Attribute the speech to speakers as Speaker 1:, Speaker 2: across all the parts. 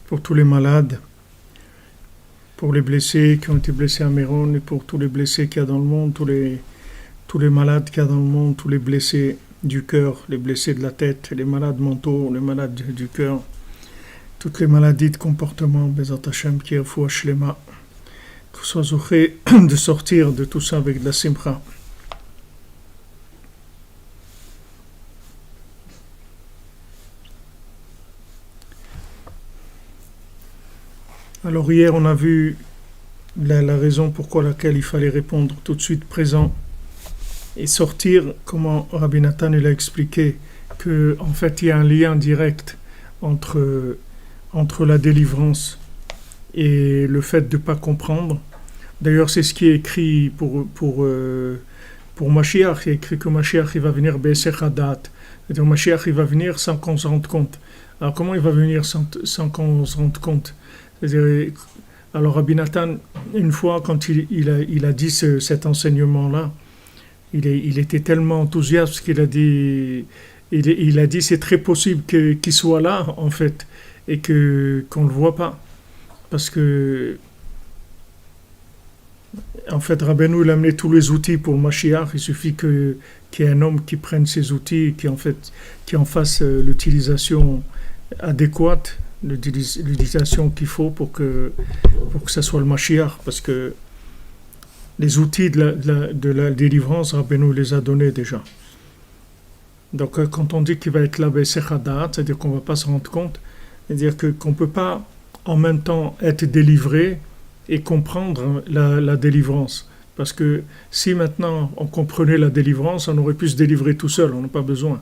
Speaker 1: pour tous les malades, pour les blessés qui ont été blessés à Méron et pour tous les blessés qu'il y a dans le monde, tous les malades qu'il y a dans le monde, tous les blessés du cœur, les blessés de la tête, les malades mentaux, les malades du cœur, toutes les maladies de comportement, Bezat Hashem, qui est fou Shlema, qu'on soit zouché de sortir de tout ça avec de la simcha. Alors hier on a vu la raison pour laquelle il fallait répondre tout de suite présent et sortir, comment Rabbi Nathan il a expliqué que en fait il y a un lien direct entre la délivrance et le fait de ne pas comprendre. D'ailleurs c'est ce qui est écrit pour Mashiach, il est écrit que Mashiach il va venir Be'esech Hadat, c'est-à-dire Mashiach il va venir sans qu'on se rende compte. Alors comment il va venir sans qu'on se rende compte? C'est-à-dire, alors Rabbi Nathan, une fois quand il a dit cet enseignement-là, il était tellement enthousiaste qu'il a dit, il a dit c'est très possible qu'il soit là en fait et qu'on ne le voit pas, parce que en fait Rabbeinu il a amené tous les outils pour le Mashiach. Il suffit qu'il y ait un homme qui prenne ces outils et qui en fasse l'utilisation adéquate, l'utilisation qu'il faut pour que ça soit le Mashiach, parce que les outils de la délivrance, Rabbeinu les a donnés déjà. Donc quand on dit qu'il va être là, c'est-à-dire qu'on ne va pas se rendre compte, c'est-à-dire qu'on ne peut pas en même temps être délivré et comprendre la délivrance. Parce que si maintenant on comprenait la délivrance, on aurait pu se délivrer tout seul, on n'a pas besoin.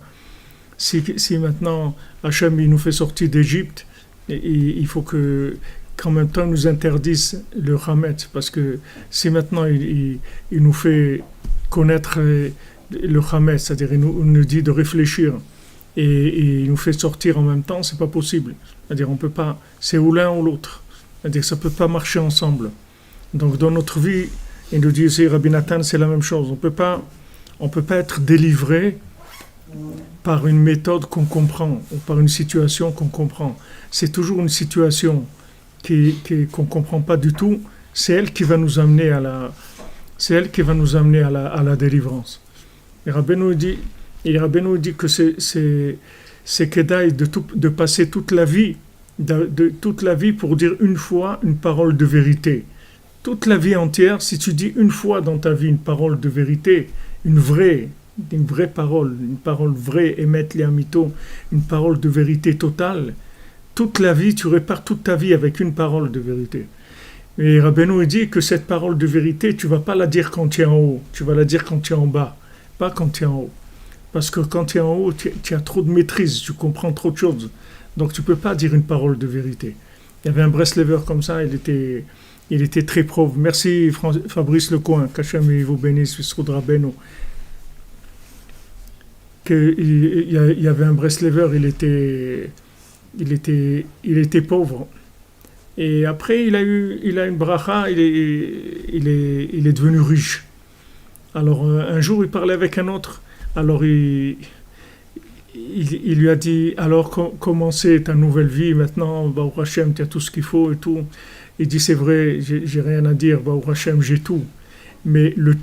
Speaker 1: Si maintenant Hachem il nous fait sortir d'Égypte, il faut qu'en même temps il nous interdise le Hametz, parce que si maintenant il nous fait connaître le Hametz, c'est-à-dire il nous dit de réfléchir et il nous fait sortir en même temps, c'est pas possible. C'est-à-dire on peut pas, c'est ou l'un ou l'autre. C'est-à-dire ça peut pas marcher ensemble. Donc dans notre vie, il nous dit ici Rabbi Nathan, c'est la même chose. On peut pas être délivré par une méthode qu'on comprend ou par une situation qu'on comprend. C'est toujours une situation qu'on ne comprend pas du tout. C'est elle qui va nous amener à la délivrance. Et Rabbeinu dit que c'est kedaï de passer toute la vie pour dire une fois une parole de vérité. Toute la vie entière, si tu dis une fois dans ta vie une parole de vérité, une vraie parole, une parole vraie, émet les amito, une parole de vérité totale, toute la vie, tu répares toute ta vie avec une parole de vérité. Et Rabbeinu dit que cette parole de vérité, tu ne vas pas la dire quand tu es en haut, tu vas la dire quand tu es en bas, pas quand tu es en haut. Parce que quand tu es en haut, tu as trop de maîtrise, tu comprends trop de choses. Donc tu ne peux pas dire une parole de vérité. Il y avait un Breslever comme ça, il était très pauvre. Merci Fabrice Lecoin, qu'Hachem vous bénisse, Visroud Rabbeinu. Il y avait un Breslever, il était pauvre. Et après, il a une bracha, il est devenu riche. Alors, un jour, il parlait avec un autre. Alors, il lui a dit, alors, comment c'est ta nouvelle vie maintenant? Baruch Hashem, tu as tout ce qu'il faut et tout. Il dit, c'est vrai, j'ai rien à dire, Baruch Hashem, j'ai tout. Mais le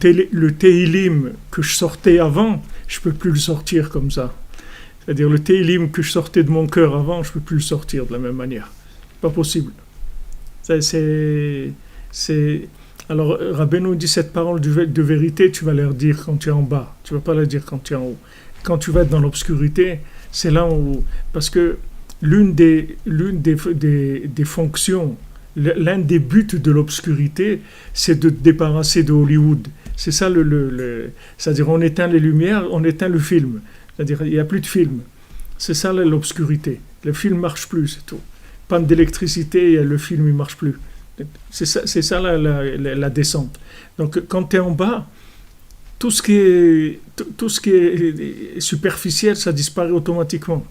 Speaker 1: Tehillim que je sortais avant, je ne peux plus le sortir comme ça. C'est-à-dire le Tehillim que je sortais de mon cœur avant, je ne peux plus le sortir de la même manière. Pas possible. Alors Rabbeinu dit cette parole de vérité, tu vas la dire quand tu es en bas. Tu ne vas pas la dire quand tu es en haut. Quand tu vas être dans l'obscurité, c'est là où... Parce que l'une des fonctions, l'un des buts de l'obscurité, c'est de te débarrasser de Hollywood. C'est ça c'est-à-dire on éteint les lumières, on éteint le film. C'est-à-dire il n'y a plus de film. C'est ça l'obscurité. Le film ne marche plus, c'est tout. Panne d'électricité, le film ne marche plus. C'est ça la descente. Donc quand tu es en bas, tout ce qui est superficiel, ça disparaît automatiquement.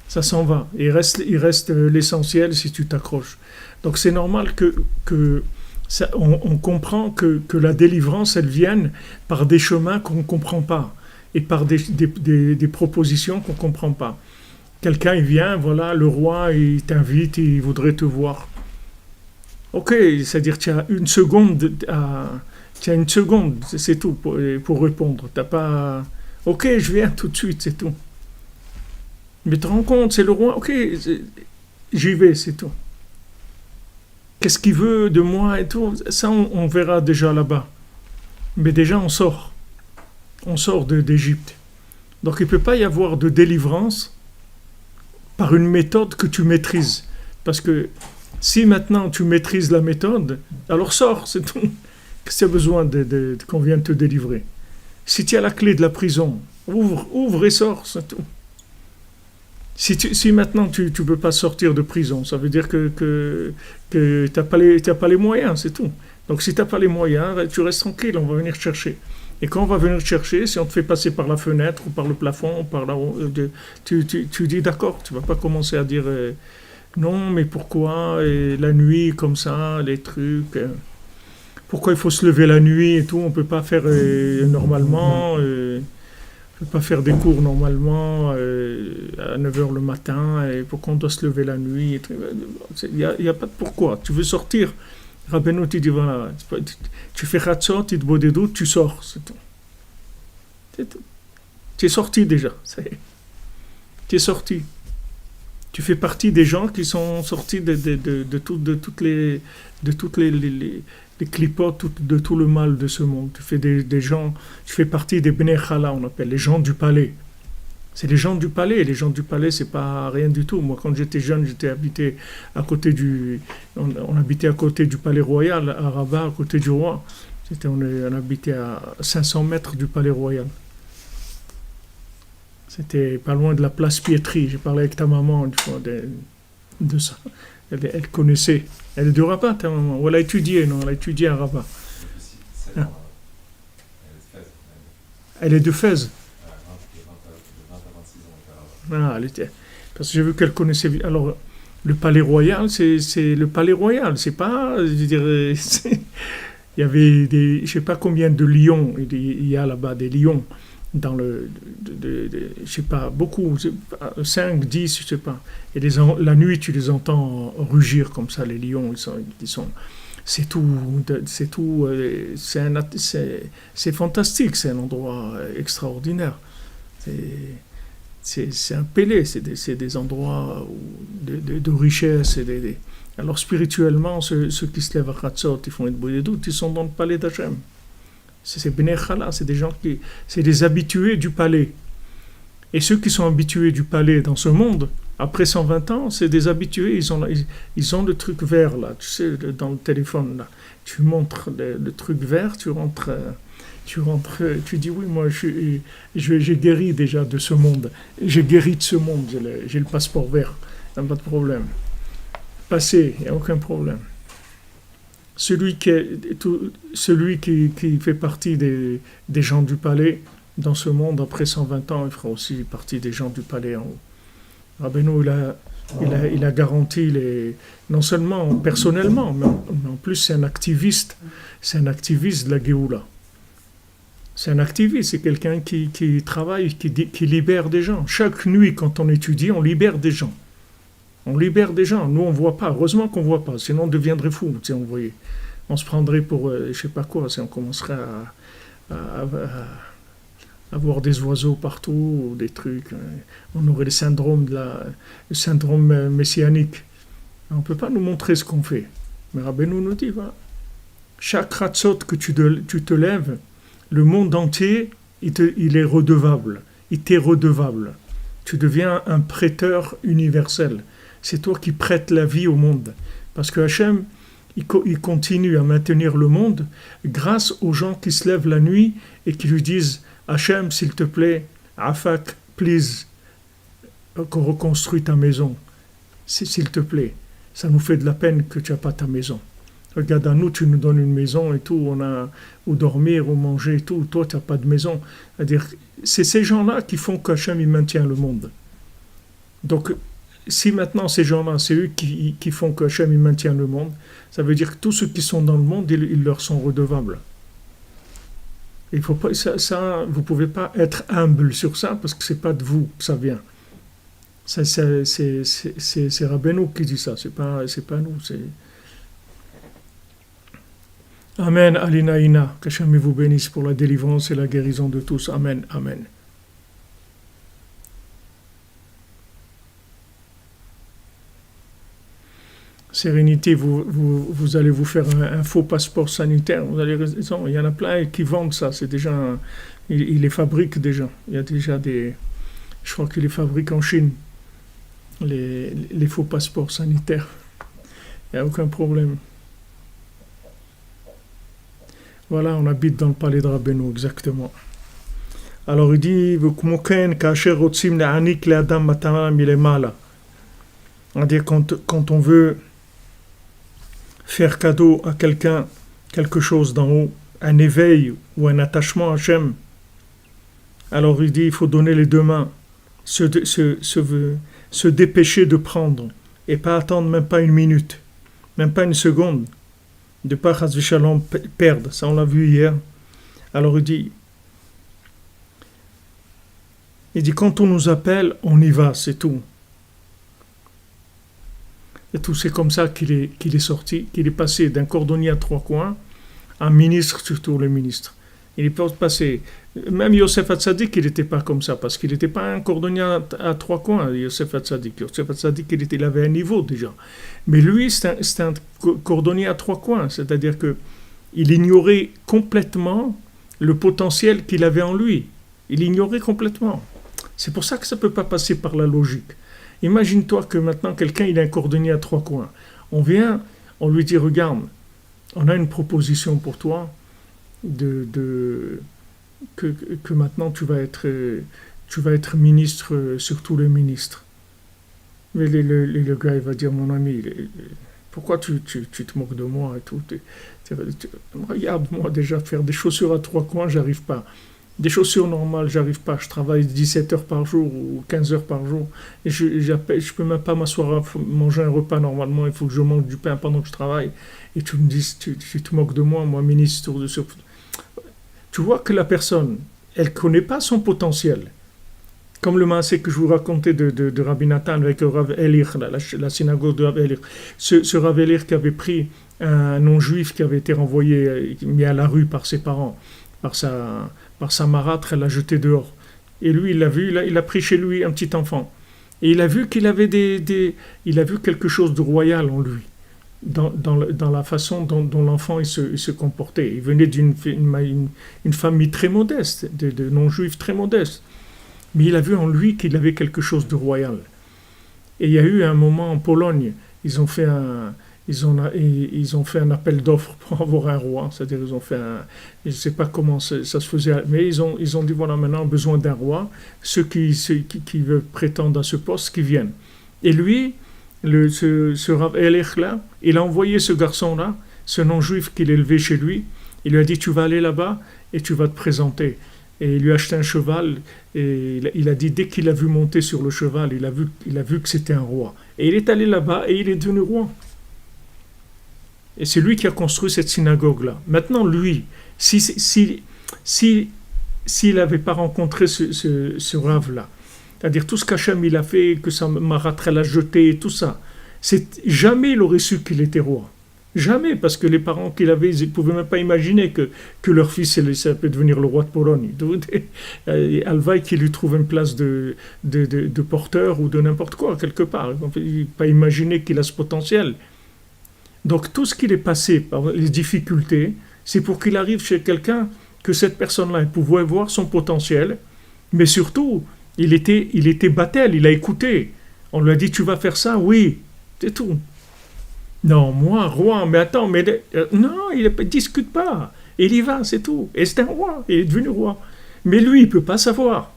Speaker 1: Ça s'en va. Il reste l'essentiel si tu t'accroches. Donc c'est normal que on comprend que la délivrance, elle vienne par des chemins qu'on ne comprend pas et par des propositions qu'on ne comprend pas. Quelqu'un il vient, voilà, le roi il t'invite, il voudrait te voir. Ok, c'est-à-dire tu as une seconde, c'est tout pour répondre. T'as pas, ok, je viens tout de suite, c'est tout. Mais tu te rends compte, c'est le roi, ok, j'y vais, c'est tout. Qu'est-ce qu'il veut de moi et tout, ça on verra déjà là-bas. Mais déjà on sort d'Égypte. Donc il ne peut pas y avoir de délivrance par une méthode que tu maîtrises. Parce que si maintenant tu maîtrises la méthode, alors sors, c'est tout. Qu'est-ce que tu as besoin qu'on vienne te délivrer? Si tu as la clé de la prison, ouvre et sors, c'est tout. Si maintenant tu ne peux pas sortir de prison, ça veut dire que tu n'as pas les moyens, c'est tout. Donc si tu n'as pas les moyens, tu restes tranquille, on va venir chercher. Et quand on va venir chercher, si on te fait passer par la fenêtre ou par le plafond, ou par là, tu dis d'accord, tu ne vas pas commencer à dire non, mais pourquoi et la nuit comme ça, les trucs. Pourquoi il faut se lever la nuit et tout, on ne peut pas faire normalement. On ne peut pas faire des cours normalement à 9 heures le matin, et pourquoi on doit se lever la nuit. Il n'y a pas de pourquoi. Tu veux sortir, Rabbeinu te dit voilà, tu fais Hatzot, tu te bois des doutes, tu sors, c'est tout. C'est tout. Tu es sorti déjà, tu es sorti. Tu fais partie des gens qui sont sortis de toutes les clipotes, de tout le mal de ce monde. Tu fais des gens, tu fais partie des Bnei Chala, on appelle, les gens du palais. C'est les gens du palais. Les gens du palais, c'est pas rien du tout. Moi, quand j'étais jeune, j'étais habité à côté on habitait à côté du palais royal, à Rabat, à côté du roi. On habitait à 500 mètres du palais royal. C'était pas loin de la place Pietri. J'ai parlé avec ta maman une fois de ça. Elle connaissait. Elle est de Rabat, ta maman. Ou elle a étudié, non? Elle a étudié à Rabat. Ah. Elle est de Fès. Ah, elle était. Parce que j'ai vu qu'elle connaissait. Alors, le palais royal, c'est le palais royal. C'est pas. Je dirais. Il y avait des. Je sais pas combien de lions. Il y a là-bas des lions. Dans je sais pas, beaucoup, 5, 10, je sais pas. Et la nuit, tu les entends rugir comme ça, les lions, c'est tout, c'est fantastique, c'est un endroit extraordinaire. C'est un Pélé, c'est des endroits de richesse. Alors spirituellement, ceux qui se lèvent à Khatzot, ils font une bouée de doute, ils sont dans le palais d'Hachem. C'est Bnei Chala, c'est des gens c'est des habitués du palais. Et ceux qui sont habitués du palais dans ce monde, après 120 ans, c'est des habitués, ils ont le truc vert là, tu sais, dans le téléphone là. Tu montres le truc vert, tu rentres, tu dis oui, moi j'ai guéri déjà de ce monde. J'ai guéri de ce monde, j'ai le passeport vert, pas de problème. Passé, il n'y a aucun problème. Celui qui fait partie des gens du palais dans ce monde, après 120 ans, il fera aussi partie des gens du palais en haut. Rabbeinu, il a garanti, non seulement personnellement, mais en plus c'est un activiste de la Géoula. C'est un activiste, c'est quelqu'un qui travaille, qui libère des gens. Chaque nuit, quand on étudie, on libère des gens. On libère des gens. Nous, on ne voit pas. Heureusement qu'on ne voit pas. Sinon, on deviendrait fou. On voyait. On se prendrait pour, je ne sais pas quoi. On commencerait à voir des oiseaux partout, ou des trucs. On aurait le syndrome messianique. On ne peut pas nous montrer ce qu'on fait. Mais Rabbeinu nous dit, voilà. Chaque Hatzot que tu te lèves, le monde entier, il est redevable. Il t'est redevable. Tu deviens un prêteur universel. C'est toi qui prêtes la vie au monde. Parce que Hachem, il continue à maintenir le monde grâce aux gens qui se lèvent la nuit et qui lui disent « Hachem, s'il te plaît, Afak, please, qu'on reconstruise ta maison. S'il te plaît, ça nous fait de la peine que tu n'as pas ta maison. Regarde, à nous, tu nous donnes une maison et tout, on a où dormir, où manger et tout. Toi, tu n'as pas de maison. » C'est-à-dire, c'est ces gens-là qui font qu'Hachem, il maintient le monde. Donc, si maintenant ces gens-là, c'est eux qui font que Hachem il maintient le monde, ça veut dire que tous ceux qui sont dans le monde, ils leur sont redevables. Il faut pas, vous ne pouvez pas être humble sur ça parce que ce n'est pas de vous que ça vient. C'est Rabbeinu qui dit ça, c'est pas nous. Amen, Alinaïna, qu'Hachem vous bénisse pour la délivrance et la guérison de tous. Amen, Amen. Sérénité, vous allez vous faire un faux passeport sanitaire. Vous allez raison, il y en a plein qui vendent ça. C'est déjà, ils les fabriquent déjà. Il y a déjà je crois qu'ils les fabriquent en Chine, les faux passeports sanitaires. Il n'y a aucun problème. Voilà, on habite dans le palais de Rabbeinu, exactement. Alors il dit, c'est-à-dire quand on veut faire cadeau à quelqu'un quelque chose d'en haut, un éveil ou un attachement à Hachem, alors il dit, il faut donner les deux mains, se dépêcher de prendre, et pas attendre même pas une minute, même pas une seconde, de pas chas v'shalom perdre, ça on l'a vu hier. Alors il dit quand on nous appelle, on y va, c'est tout. Et tout, c'est comme ça qu'il est sorti, qu'il est passé d'un cordonnier à trois coins à ministre, surtout le ministre. Il est passé, même Yosef Hatzadik, il n'était pas comme ça, parce qu'il n'était pas un cordonnier à trois coins, Yosef Hatzadik. Yosef Hatzadik, il avait un niveau déjà. Mais lui, c'est un cordonnier à trois coins, c'est-à-dire qu'il ignorait complètement le potentiel qu'il avait en lui. Il ignorait complètement. C'est pour ça que ça ne peut pas passer par la logique. Imagine-toi que maintenant, quelqu'un, il a un cordonnier à trois coins. On vient, on lui dit, regarde, on a une proposition pour toi, que maintenant tu vas être ministre sur tous les ministres. Mais le gars, il va dire, mon ami, pourquoi tu te moques de moi et tout. Regarde, moi déjà, faire des chaussures à trois coins, j'arrive pas. Des chaussures normales, j'arrive pas. Je travaille 17 heures par jour ou 15 heures par jour. Et je peux même pas m'asseoir à manger un repas normalement. Il faut que je mange du pain pendant que je travaille. Et tu me dis, tu te moques de moi, ministre de sur. Tu vois que la personne, elle ne connaît pas son potentiel. Comme le maasé que je vous racontais de Rabbi Nathan avec Rav Elir, la synagogue de Rav Elir. Ce Rav Elir qui avait pris un non-juif qui avait été renvoyé, mis à la rue par ses parents, par sa marâtre, elle l'a jeté dehors. Et lui, il l'a vu, il a pris chez lui un petit enfant. Et il a vu qu'il avait il a vu quelque chose de royal en lui. Dans la façon dont l'enfant il se comportait. Il venait d'une famille très modeste, de non-juifs très modestes. Mais il a vu en lui qu'il avait quelque chose de royal. Et il y a eu un moment en Pologne, ils ont fait un appel d'offres pour avoir un roi. C'est-à-dire, je ne sais pas comment ça se faisait, mais ils ont dit, voilà, maintenant, on a besoin d'un roi. Ceux qui veulent prétendre à ce poste, qui viennent. Et lui, ce Rav Elech là, il a envoyé ce garçon-là, ce non-juif qu'il élevait chez lui, il lui a dit, tu vas aller là-bas et tu vas te présenter. Et il lui a acheté un cheval, et il a dit, dès qu'il a vu monter sur le cheval, il a vu que c'était un roi. Et il est allé là-bas et il est devenu roi. Et c'est lui qui a construit cette synagogue-là. Maintenant, lui, s'il n'avait pas rencontré ce Rav-là, c'est-à-dire tout ce qu'Hachem il a fait, que sa marâtre elle a jeté, tout ça, jamais il aurait su qu'il était roi. Jamais, parce que les parents qu'il avait, ils ne pouvaient même pas imaginer que leur fils ça peut devenir le roi de Pologne. Alvaï qui lui trouve une place de porteur ou de n'importe quoi, quelque part. Ils ne pouvaient pas imaginer qu'il a ce potentiel. Donc tout ce qu'il est passé par les difficultés, c'est pour qu'il arrive chez quelqu'un que cette personne-là elle pouvait voir son potentiel, mais surtout, il était battel, il a écouté. On lui a dit, tu vas faire ça? Oui, c'est tout. Non, moi, roi, mais attends, non, il ne discute pas. Il y va, c'est tout. Et c'est un roi, il est devenu roi. Mais lui, il ne peut pas savoir.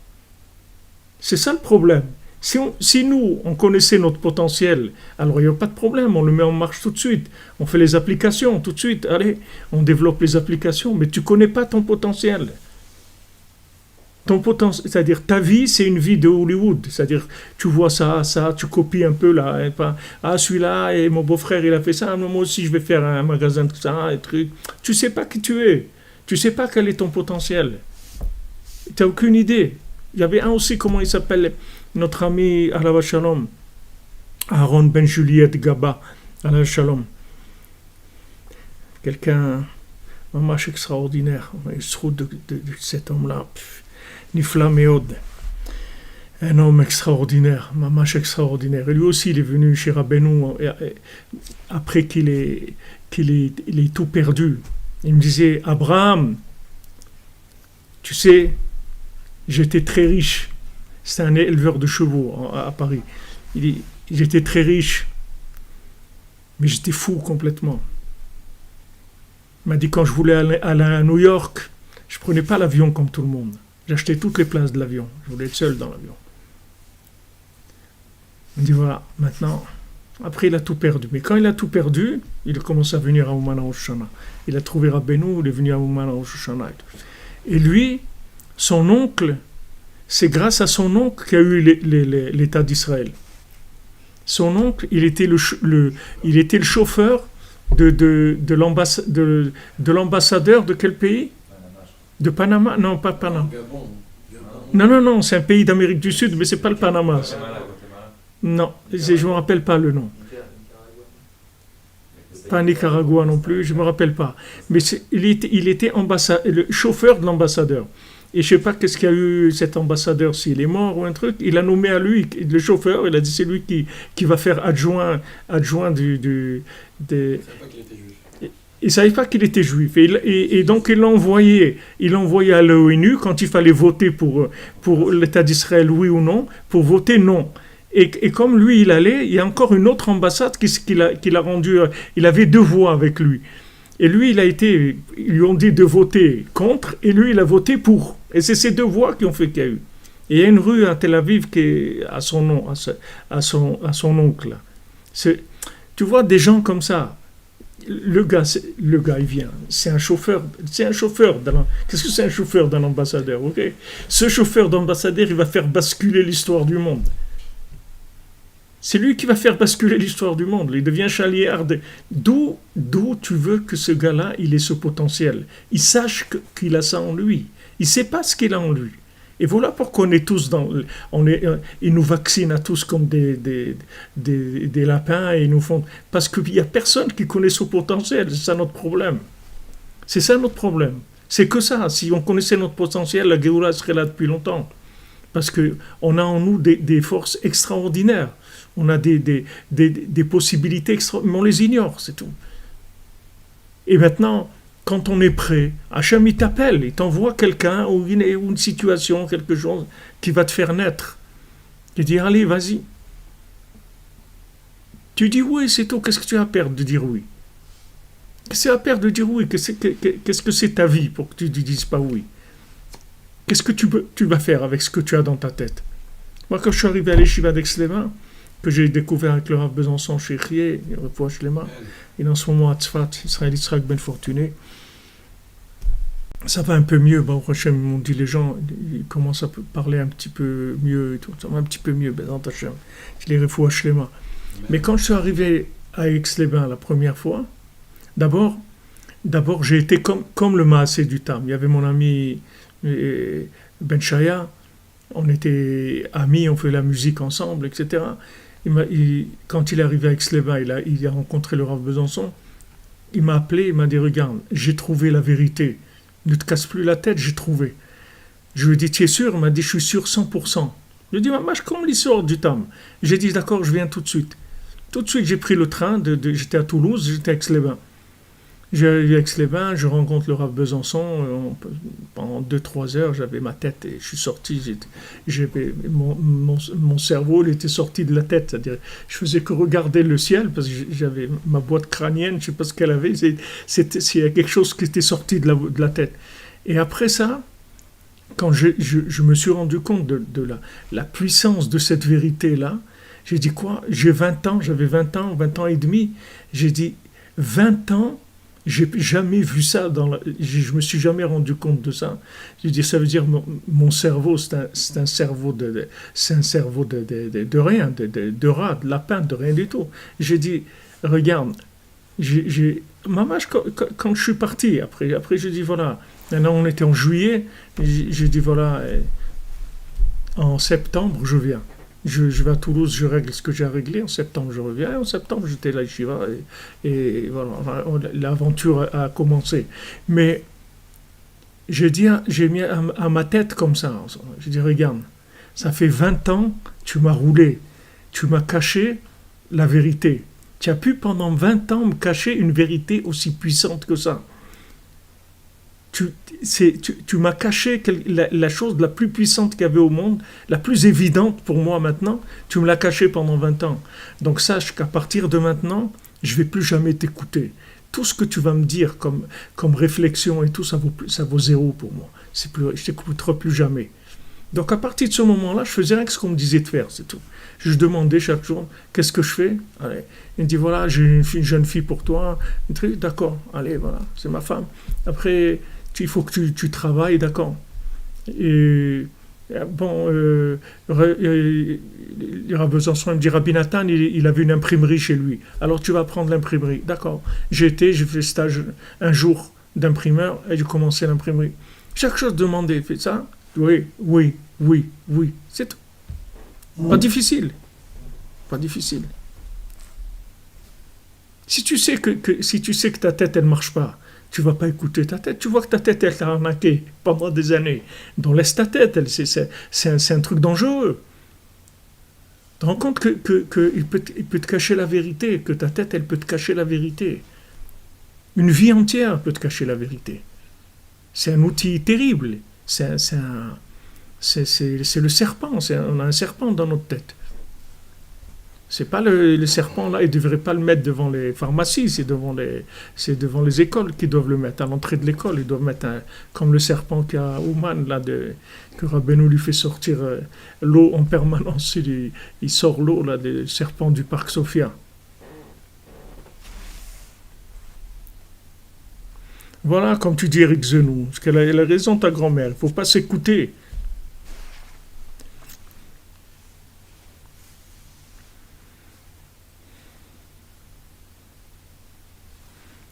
Speaker 1: C'est ça le problème. Si nous, on connaissait notre potentiel, alors il n'y a pas de problème, on le met en marche tout de suite. On fait les applications tout de suite. Allez, on développe les applications, mais tu ne connais pas ton potentiel. Ton potentiel, c'est-à-dire ta vie, c'est une vie de Hollywood. C'est-à-dire, tu vois ça, tu copies un peu là. Et pas, celui-là, et mon beau-frère, il a fait ça. Moi aussi, je vais faire un magasin de ça, et trucs. Tu ne sais pas qui tu es. Tu ne sais pas quel est ton potentiel. Tu n'as aucune idée. Il y avait un aussi, comment il s'appelle, notre ami Alav Shalom, Aaron Ben Juliette Gaba, Alav Shalom. Quelqu'un, vraiment extraordinaire. Il se trouve de cet homme-là, Nifla Meod. Un homme extraordinaire, mamash extraordinaire. Et lui aussi, il est venu chez Rabbeinu après qu'il ait tout perdu. Il me disait, Abraham, tu sais, j'étais très riche. C'était un éleveur de chevaux à Paris. Il dit, j'étais très riche, mais j'étais fou complètement. Il m'a dit, quand je voulais aller à New York, je ne prenais pas l'avion comme tout le monde. J'achetais toutes les places de l'avion. Je voulais être seul dans l'avion. Il me dit, voilà, maintenant, après il a tout perdu. Mais quand il a tout perdu, il a commencé à venir à Ouman Rosh Hashanah. Il a trouvé Rabbeinu, il est venu à Ouman Rosh Hashanah. Et lui, son oncle, c'est grâce à son oncle qu'il y a eu l'État d'Israël. Son oncle, il était le chauffeur de l'ambassadeur de quel pays? De Panama? Non, pas Panama. Non, c'est un pays d'Amérique du Sud, mais c'est pas le Panama. Non, je ne me rappelle pas le nom. Pas Nicaragua non plus, je ne me rappelle pas. Mais il était le chauffeur de l'ambassadeur. Et je ne sais pas qu'est-ce qu'il y a eu cet ambassadeur, s'il est mort ou un truc. Il a nommé à lui, le chauffeur, il a dit c'est lui qui va faire adjoint il ne savait pas qu'il était juif. Et donc il l'a envoyé à l'ONU quand il fallait voter pour l'État d'Israël, oui ou non, pour voter non. Et comme lui, il allait, il y a encore une autre ambassade qu'il a rendue. Il avait 2 voix avec lui. Et lui, ils lui ont dit de voter contre, et lui, il a voté pour. Et c'est ces 2 voix qui ont fait qu'il y a eu. Et il y a une rue à Tel Aviv qui est à son nom, à son oncle. Tu vois, des gens comme ça. Le gars, il vient. C'est un chauffeur. Qu'est-ce que c'est un chauffeur d'un ambassadeur, ok? Ce chauffeur d'ambassadeur, il va faire basculer l'histoire du monde. C'est lui qui va faire basculer l'histoire du monde. Il devient chaliard. D'où tu veux que ce gars-là, il ait ce potentiel. Il sache qu'il a ça en lui. Il ne sait pas ce qu'il a en lui. Et voilà pourquoi on est tous ils nous vaccinent à tous comme des lapins et ils nous font. Parce qu'il n'y a personne qui connaît ce potentiel. C'est ça notre problème. C'est ça notre problème. C'est que ça. Si on connaissait notre potentiel, la Géoula serait là depuis longtemps. Parce qu'on a en nous des forces extraordinaires. On a des possibilités extraordinaires, mais on les ignore, c'est tout. Et maintenant, quand on est prêt, Hachem, il t'appelle, il t'envoie quelqu'un ou une situation, quelque chose qui va te faire naître. Il dit, allez, vas-y. Tu dis oui, c'est tout. Qu'est-ce que tu as à perdre de dire oui? Qu'est-ce que tu as à perdre de dire oui? Qu'est-ce que c'est ta vie pour que tu ne dises pas oui? Qu'est-ce que tu vas faire avec ce que tu as dans ta tête? Moi, quand je suis arrivé à l'Yeshiva d'Aix-les-Bains, que j'ai découvert avec le Rav Besançon chez Rié, il est en ce moment à Tzfat, Israël Yitzhak Ben Fortuné. Ça va un peu mieux, Baruch Hashem, m'ont dit les gens, ils commencent à parler un petit peu mieux, et tout, ça va un petit peu mieux, Bezant Hashem, c'est les Refouach Shlema. Mais quand je suis arrivé à Aix-les-Bains la première fois, d'abord j'ai été comme le Maasé du Tam. Il y avait mon ami Ben Shaya, on était amis, on fait la musique ensemble, etc. Quand il est arrivé à Aix-les-Bains, il a rencontré le Rav Besançon, il m'a appelé, il m'a dit, regarde, j'ai trouvé la vérité, ne te casse plus la tête, j'ai trouvé. Je lui ai dit, tu es sûr? Il m'a dit, je suis sûr 100%. Je lui ai dit, maman, comme l'histoire du Tam. J'ai dit, d'accord, je viens tout de suite. Tout de suite, j'ai pris le train, j'étais à Toulouse, j'étais à Aix-les-Bains. J'ai à Aix-les-Bains, je rencontre le Rav Besançon, pendant 2-3 heures, j'avais ma tête et je suis sorti, mon cerveau il était sorti de la tête, c'est-à-dire je faisais que regarder le ciel parce que j'avais ma boîte crânienne, je ne sais pas ce qu'elle avait, il y a quelque chose qui était sorti de la tête. Et après ça, quand je me suis rendu compte de la puissance de cette vérité-là, j'ai dit quoi? J'avais 20 ans et demi, j'ai dit 20 ans, j'ai jamais vu ça, je me suis jamais rendu compte de ça. Je dis, ça veut dire mon cerveau, c'est un cerveau de rien, de rat, de lapin, de rien du tout. J'ai dit, regarde, maman, quand je suis parti, après j'ai dit, voilà, maintenant on était en juillet, j'ai dit, voilà, En septembre, je viens. Je vais à Toulouse, je règle ce que j'ai à régler. En septembre, je reviens. Et en septembre, j'étais là, Yeshiva. Et voilà, l'aventure a commencé. Mais j'ai mis à ma tête comme ça. J'ai dit, regarde, ça fait 20 ans, tu m'as roulé. Tu m'as caché la vérité. Tu as pu pendant 20 ans me cacher une vérité aussi puissante que ça. Tu m'as caché la chose la plus puissante qu'il y avait au monde, la plus évidente pour moi maintenant, tu me l'as caché pendant 20 ans. Donc sache qu'à partir de maintenant, je ne vais plus jamais t'écouter. Tout ce que tu vas me dire comme réflexion et tout, ça vaut zéro pour moi. Je ne t'écouterai plus jamais. Donc à partir de ce moment-là, je faisais rien que ce qu'on me disait de faire, c'est tout. Je demandais chaque jour, qu'est-ce que je fais? Allez. Il me dit, voilà, j'ai une jeune fille pour toi. D'accord, allez, voilà, c'est ma femme. Après, il faut que tu travailles, d'accord. Et bon, il y aura besoin, il me dit, Rabbi Nathan, il avait une imprimerie chez lui. Alors tu vas prendre l'imprimerie, d'accord. J'ai fait stage un jour d'imprimeur et j'ai commencé l'imprimerie. Chaque chose demandée, fait ça. Oui, oui, oui, oui, c'est tout. Pas difficile. Pas difficile. Si tu sais que ta tête, elle marche pas, tu vas pas écouter ta tête. Tu vois que ta tête, elle t'a arnaqué pendant des années. Donc laisse ta tête, c'est un truc dangereux. Tu te rends compte qu'il peut te cacher la vérité, que ta tête, elle peut te cacher la vérité. Une vie entière peut te cacher la vérité. C'est un outil terrible. C'est le serpent. On a un serpent dans notre tête. C'est pas le serpent là, ils ne devraient pas le mettre devant les pharmacies, c'est devant les écoles qu'ils doivent le mettre. À l'entrée de l'école, ils doivent mettre comme le serpent qu'il y a à Ouman, là, que Rabbeinu lui fait sortir l'eau en permanence. Il sort l'eau là, des serpents du parc Sophia. Voilà, comme tu dis Eric Zenou, parce qu'elle a raison, ta grand-mère, il ne faut pas s'écouter.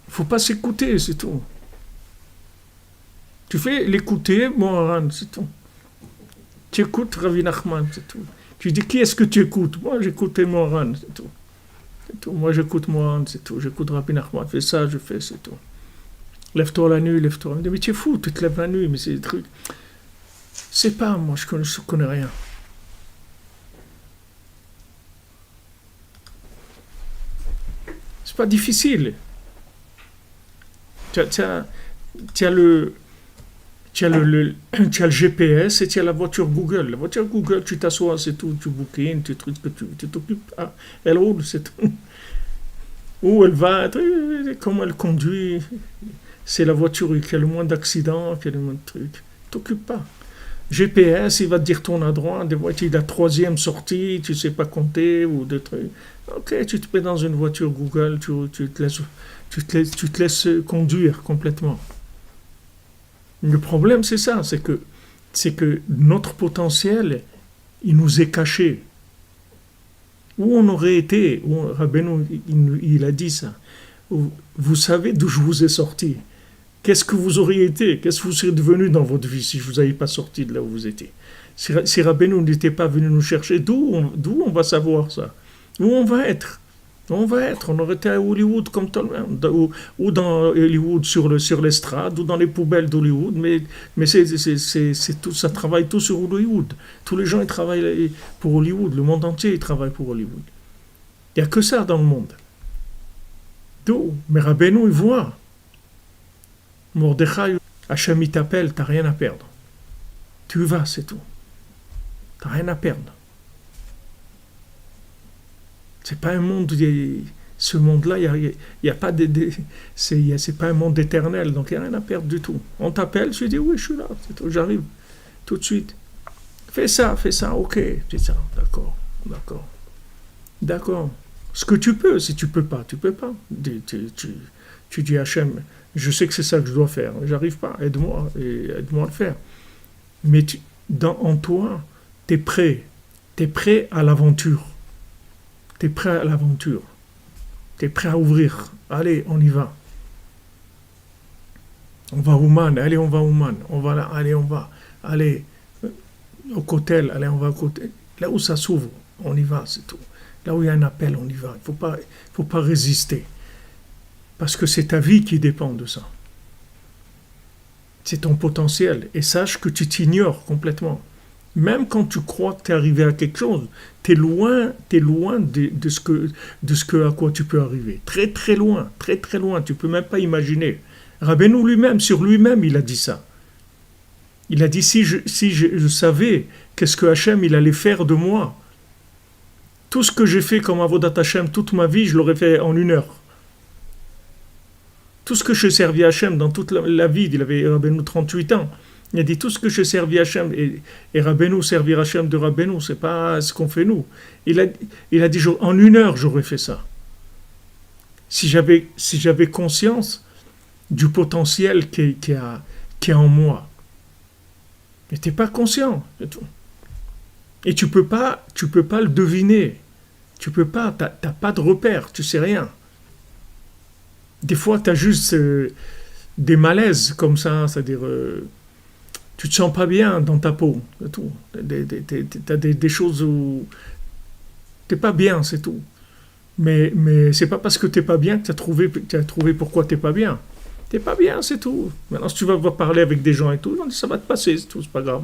Speaker 1: Il ne faut pas s'écouter, c'est tout. Tu fais l'écouter, Moharan, c'est tout. Tu écoutes Ravi Nachman, c'est tout. Tu dis, qui est-ce que tu écoutes? Moi, j'écoute Moharan, c'est tout. C'est tout. Moi, j'écoute Moharan, c'est tout. J'écoute Ravi Nachman, fais ça, je fais, c'est tout. Lève-toi la nuit, lève-toi. Mais tu es fou, tu te lèves la nuit, mais c'est des trucs. C'est pas, moi, je connais rien. C'est pas difficile. Tu as le GPS et tu as la voiture Google. La voiture Google, tu t'assois, c'est tout, tu bookines, tu trucs que tu t'occupes. Ah, elle roule, c'est tout. Où elle va, comment elle conduit. C'est la voiture qui a le moins d'accidents, qui a le moins de trucs. T'occupes pas. GPS, il va te dire tourne à droite, des voitures, la troisième sortie, tu sais pas compter, ou des trucs. Ok, tu te mets dans une voiture Google, tu te laisses conduire complètement. Le problème, c'est ça, c'est que notre potentiel, il nous est caché. Où on aurait été, Rabbeinu, il a dit ça. Vous savez d'où je vous ai sorti. Qu'est-ce que vous auriez été? Qu'est-ce que vous seriez devenu dans votre vie si je ne vous avais pas sorti de là où vous étiez? Si Rabbeinu n'était pas venu nous chercher, d'où on va savoir ça? Où on va être? On aurait été à Hollywood comme tout le monde, ou dans Hollywood sur l'estrade, ou dans les poubelles d'Hollywood, mais c'est tout, ça travaille tout sur Hollywood. Tous les gens ils travaillent pour Hollywood, le monde entier il travaille pour Hollywood. Il n'y a que ça dans le monde. D'où? Mais Rabbeinu il voit. Mordechai, Hachem il t'appelle, t'as rien à perdre. Tu vas, c'est tout. T'as rien à perdre. C'est pas un monde, ce monde-là, il y a pas c'est pas un monde éternel, donc il n'y a rien à perdre du tout. On t'appelle, tu dis oui, je suis là, c'est tout, j'arrive tout de suite. Fais ça, ok, c'est ça, d'accord. Ce que tu peux, si tu peux pas, tu peux pas. Tu dis Hachem, je sais que c'est ça que je dois faire, j'arrive pas, aide-moi à le faire. Mais en toi, t'es prêt à l'aventure. T'es prêt à l'aventure. T'es prêt à ouvrir. Allez, on y va. On va à Ouman. Allez, on va à Ouman. On va là. Allez, on va. Allez. au Kotel, allez, on va au Kotel. Là où ça s'ouvre, on y va, c'est tout. Là où il y a un appel, on y va. Il ne faut pas résister. Parce que c'est ta vie qui dépend de ça. C'est ton potentiel. Et sache que tu t'ignores complètement. Même quand tu crois que tu es arrivé à quelque chose, tu es loin de ce que à quoi tu peux arriver. Très très loin, très très loin. Tu ne peux même pas imaginer. Rabbeinu lui-même, sur lui-même, il a dit ça. Il a dit, si je savais qu'est-ce que Hachem il allait faire de moi, tout ce que j'ai fait comme Avodat Hachem toute ma vie, je l'aurais fait en 1 heure. Tout ce que je servis à Hachem dans toute la vie, il avait Rabbeinu 38 ans. Il a dit tout ce que je servis à Hachem et Rabbeinu servir Hachem de Rabbeinu, c'est pas ce qu'on fait nous. Il a dit en 1 heure j'aurais fait ça. Si j'avais conscience du potentiel qui est en moi. Mais t'es pas conscient, c'est tout. Et tu peux pas le deviner. Tu peux pas, t'as pas de repère, tu sais rien. Des fois, tu as juste des malaises comme ça, c'est-à-dire tu te sens pas bien dans ta peau, c'est tout. Tu as des choses où tu n'es pas bien, c'est tout. Mais c'est pas parce que tu n'es pas bien que tu as trouvé pourquoi tu n'es pas bien. Tu n'es pas bien, c'est tout. Maintenant, si tu vas parler avec des gens et tout, ça va te passer, c'est tout, c'est pas grave.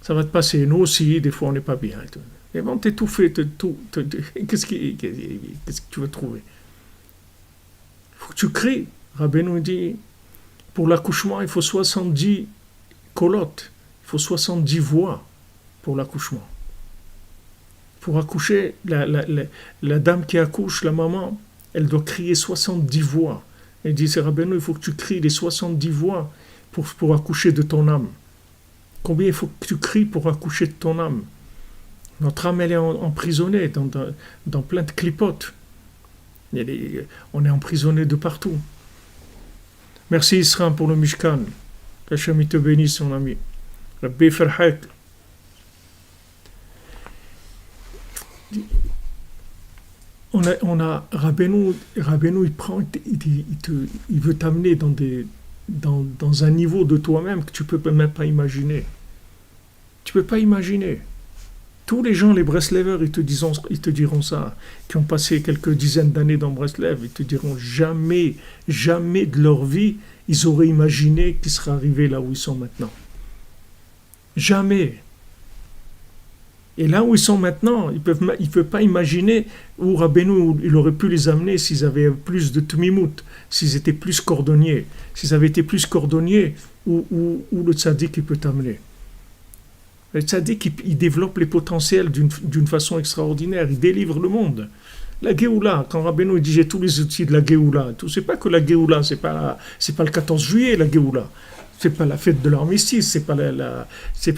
Speaker 1: Ça va te passer. Nous aussi, des fois, on n'est pas bien. Et tout. Et bon, t'étouffer, qu'est-ce que tu veux trouver? Il faut que tu cries. Rabbeinu dit, pour l'accouchement, il faut 70 colottes. Il faut 70 voix pour l'accouchement. Pour accoucher, la dame qui accouche, la maman, elle doit crier 70 voix. Elle dit, c'est Rabbeinu, il faut que tu cries les 70 voix pour accoucher de ton âme. Combien il faut que tu cries pour accoucher de ton âme? Notre âme, elle est emprisonnée dans plein de clipotes. On est emprisonné de partout. Merci Israël pour le Mishkan. Qu'Hachem te bénisse, mon ami. Rabbi Farhak. On a Rabbeinu, il prend, il veut t'amener dans un niveau de toi-même que tu ne peux même pas imaginer. Tu ne peux pas imaginer. Tous les gens, les Breslevers, ils te diront ça, qui ont passé quelques dizaines d'années dans Breslev, ils te diront jamais de leur vie, ils auraient imaginé qu'ils seraient arrivés là où ils sont maintenant. Jamais. Et là où ils sont maintenant, ils peuvent pas imaginer où Rabbeinu, il aurait pu les amener s'ils avaient plus de tmimout, s'ils étaient plus cordonniers, s'ils avaient été plus cordonniers, où le tzaddik il peut t'amener. Le tzaddik, il développe les potentiels d'une façon extraordinaire, il délivre le monde. La Géoula, quand Rabbeinu dit j'ai tous les outils de la Géoula, c'est pas que la Géoula, c'est pas le 14 juillet la Géoula. C'est pas la fête de l'armistice, c'est pas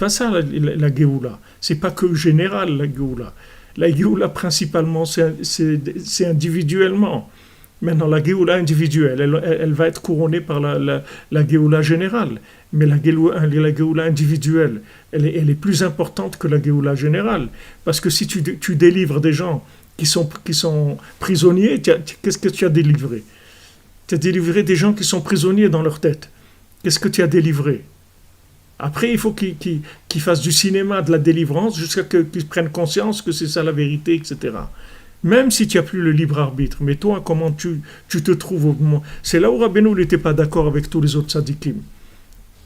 Speaker 1: ça la Géoula. C'est pas que général la Géoula. La Géoula principalement c'est individuellement. Maintenant la Géoula individuelle, elle va être couronnée par la Géoula générale. Mais la Géoula individuelle, elle est plus importante que la Géoula générale. Parce que si tu délivres des gens qui sont prisonniers, qu'est-ce que tu as délivré? Tu as délivré des gens qui sont prisonniers dans leur tête. Qu'est-ce que tu as délivré? Après, il faut qu'ils fassent du cinéma de la délivrance jusqu'à qu'ils prennent conscience que c'est ça la vérité, etc. Même si tu n'as plus le libre arbitre. Mais toi, comment tu te trouves au moment? C'est là où Rabbeinu n'était pas d'accord avec tous les autres tzadikim.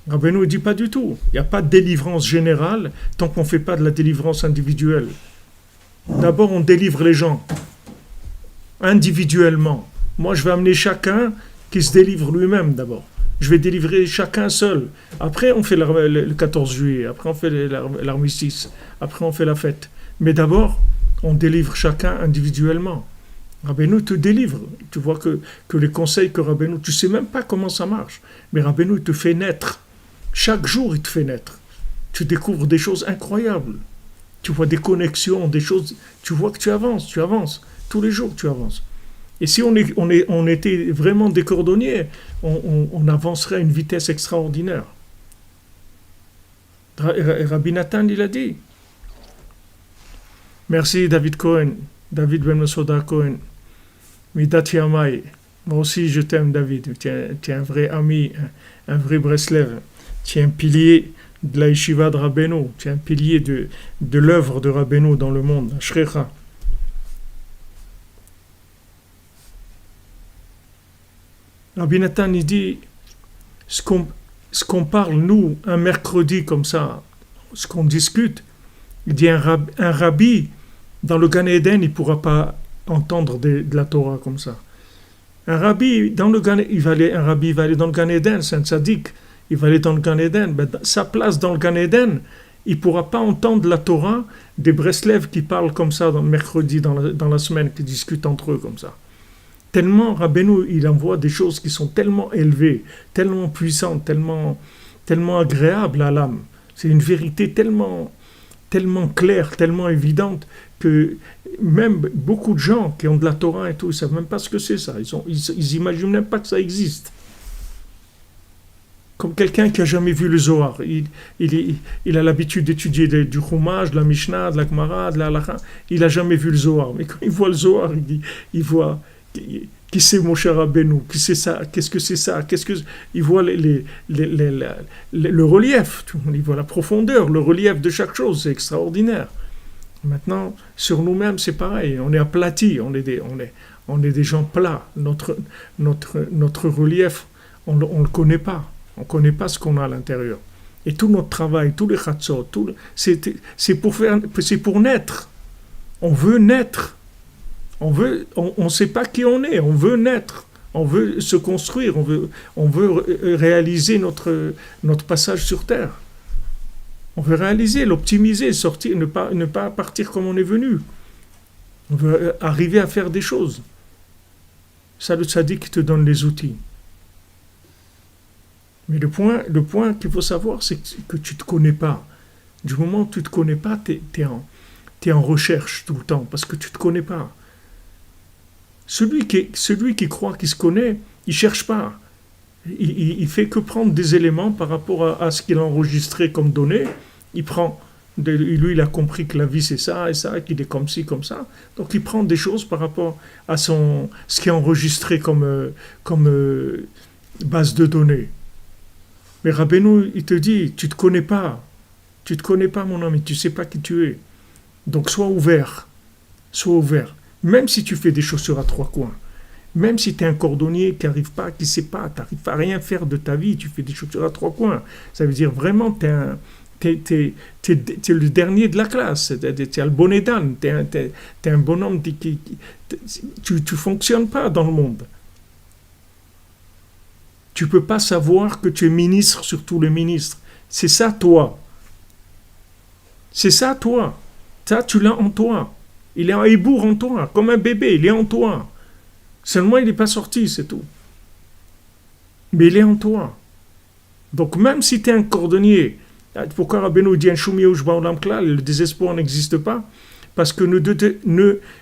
Speaker 1: Rabbeinu ne dit pas du tout. Il n'y a pas de délivrance générale tant qu'on ne fait pas de la délivrance individuelle. D'abord, on délivre les gens individuellement. Moi, je vais amener chacun qui se délivre lui-même d'abord. Je vais délivrer chacun seul. Après, on fait le 14 juillet. Après, on fait l'armistice. Après, on fait la fête. Mais d'abord, on délivre chacun individuellement. Rabbeinu te délivre. Tu vois que les conseils que Rabbeinu, tu ne sais même pas comment ça marche. Mais Rabbeinu te fait naître. Chaque jour, il te fait naître. Tu découvres des choses incroyables. Tu vois des connexions, des choses. Tu vois que tu avances. Tous les jours, tu avances. Et si on était vraiment des cordonniers, on avancerait à une vitesse extraordinaire. Rabbi Nathan, il a dit. Merci David Cohen, David Ben Mesoda Cohen. Midat Yamai. Moi aussi, je t'aime, David. Tu es un vrai ami, un vrai Breslev. Tu es un pilier de la yeshiva de Rabbeinu. Tu es un pilier de l'œuvre de Rabbeinu dans le monde. Shrecha. Rabbi Nathan, il dit, ce qu'on parle, nous, un mercredi comme ça, ce qu'on discute, il dit un rabbi, dans le Gan Eden, il ne pourra pas entendre de la Torah comme ça. Un rabbi, il va aller dans le Gan Eden, c'est un tzaddik, il va aller dans le Gan Eden, ben, sa place dans le Gan Eden, il ne pourra pas entendre la Torah des Breslev qui parlent comme ça, dans le mercredi, dans la semaine, qui discutent entre eux comme ça. Tellement Rabbeinu, il envoie des choses qui sont tellement élevées, tellement puissantes, tellement agréables à l'âme. C'est une vérité tellement claire, tellement évidente, que même beaucoup de gens qui ont de la Torah et tout, ils ne savent même pas ce que c'est ça. Ils imaginent même pas que ça existe. Comme quelqu'un qui n'a jamais vu le Zohar. Il a l'habitude d'étudier du Chumash, de la Mishnah, de la Gemara, de la Halakha. Il n'a jamais vu le Zohar. Mais quand il voit le Zohar, il voit... Qui c'est mon cher Rabbeinu? Qui c'est ça? Qu'est-ce que c'est ça? Il voit le relief, il voit la profondeur, le relief de chaque chose, c'est extraordinaire. Maintenant, sur nous-mêmes, c'est pareil, on est aplatis, on est des gens plats. Notre relief, on le connaît pas. On ne connaît pas ce qu'on a à l'intérieur. Et tout notre travail, tous les chatzot, c'est pour naître. On veut naître. On ne sait pas qui on est, on veut naître, on veut se construire, on veut réaliser notre passage sur Terre. On veut réaliser, l'optimiser, sortir, ne pas partir comme on est venu. On veut arriver à faire des choses. Ça, le tzaddik te donne les outils. Mais le point qu'il faut savoir, c'est que tu ne te connais pas. Du moment où tu ne te connais pas, tu es en recherche tout le temps, parce que tu ne te connais pas. Celui qui croit qu'il se connaît, il ne cherche pas. Il fait que prendre des éléments par rapport à ce qu'il a enregistré comme données. Lui, il a compris que la vie c'est ça et ça, qu'il est comme ci, comme ça. Donc il prend des choses par rapport à ce qui est enregistré comme base de données. Mais Rabbeinu, il te dit, tu ne te connais pas. Tu ne te connais pas, mon ami, tu ne sais pas qui tu es. Donc sois ouvert. Sois ouvert. Même si tu fais des chaussures à trois coins, même si tu es un cordonnier qui n'arrive pas, qui ne sait pas, tu n'arrives à rien faire de ta vie, tu fais des chaussures à trois coins. Ça veut dire vraiment tu es le dernier de la classe, tu es le bonnet d'âne, tu es un bonhomme tu ne fonctionnes pas dans le monde. Tu ne peux pas savoir que tu es ministre sur tous les ministres. C'est ça toi. C'est ça toi. Ça tu l'as en toi. Il est un ébour en toi, comme un bébé, il est en toi. Seulement, il n'est pas sorti, c'est tout. Mais il est en toi. Donc, même si tu es un cordonnier, pourquoi Rabbeinu dit un choumi ou jbaolam klal, le désespoir n'existe pas? Parce que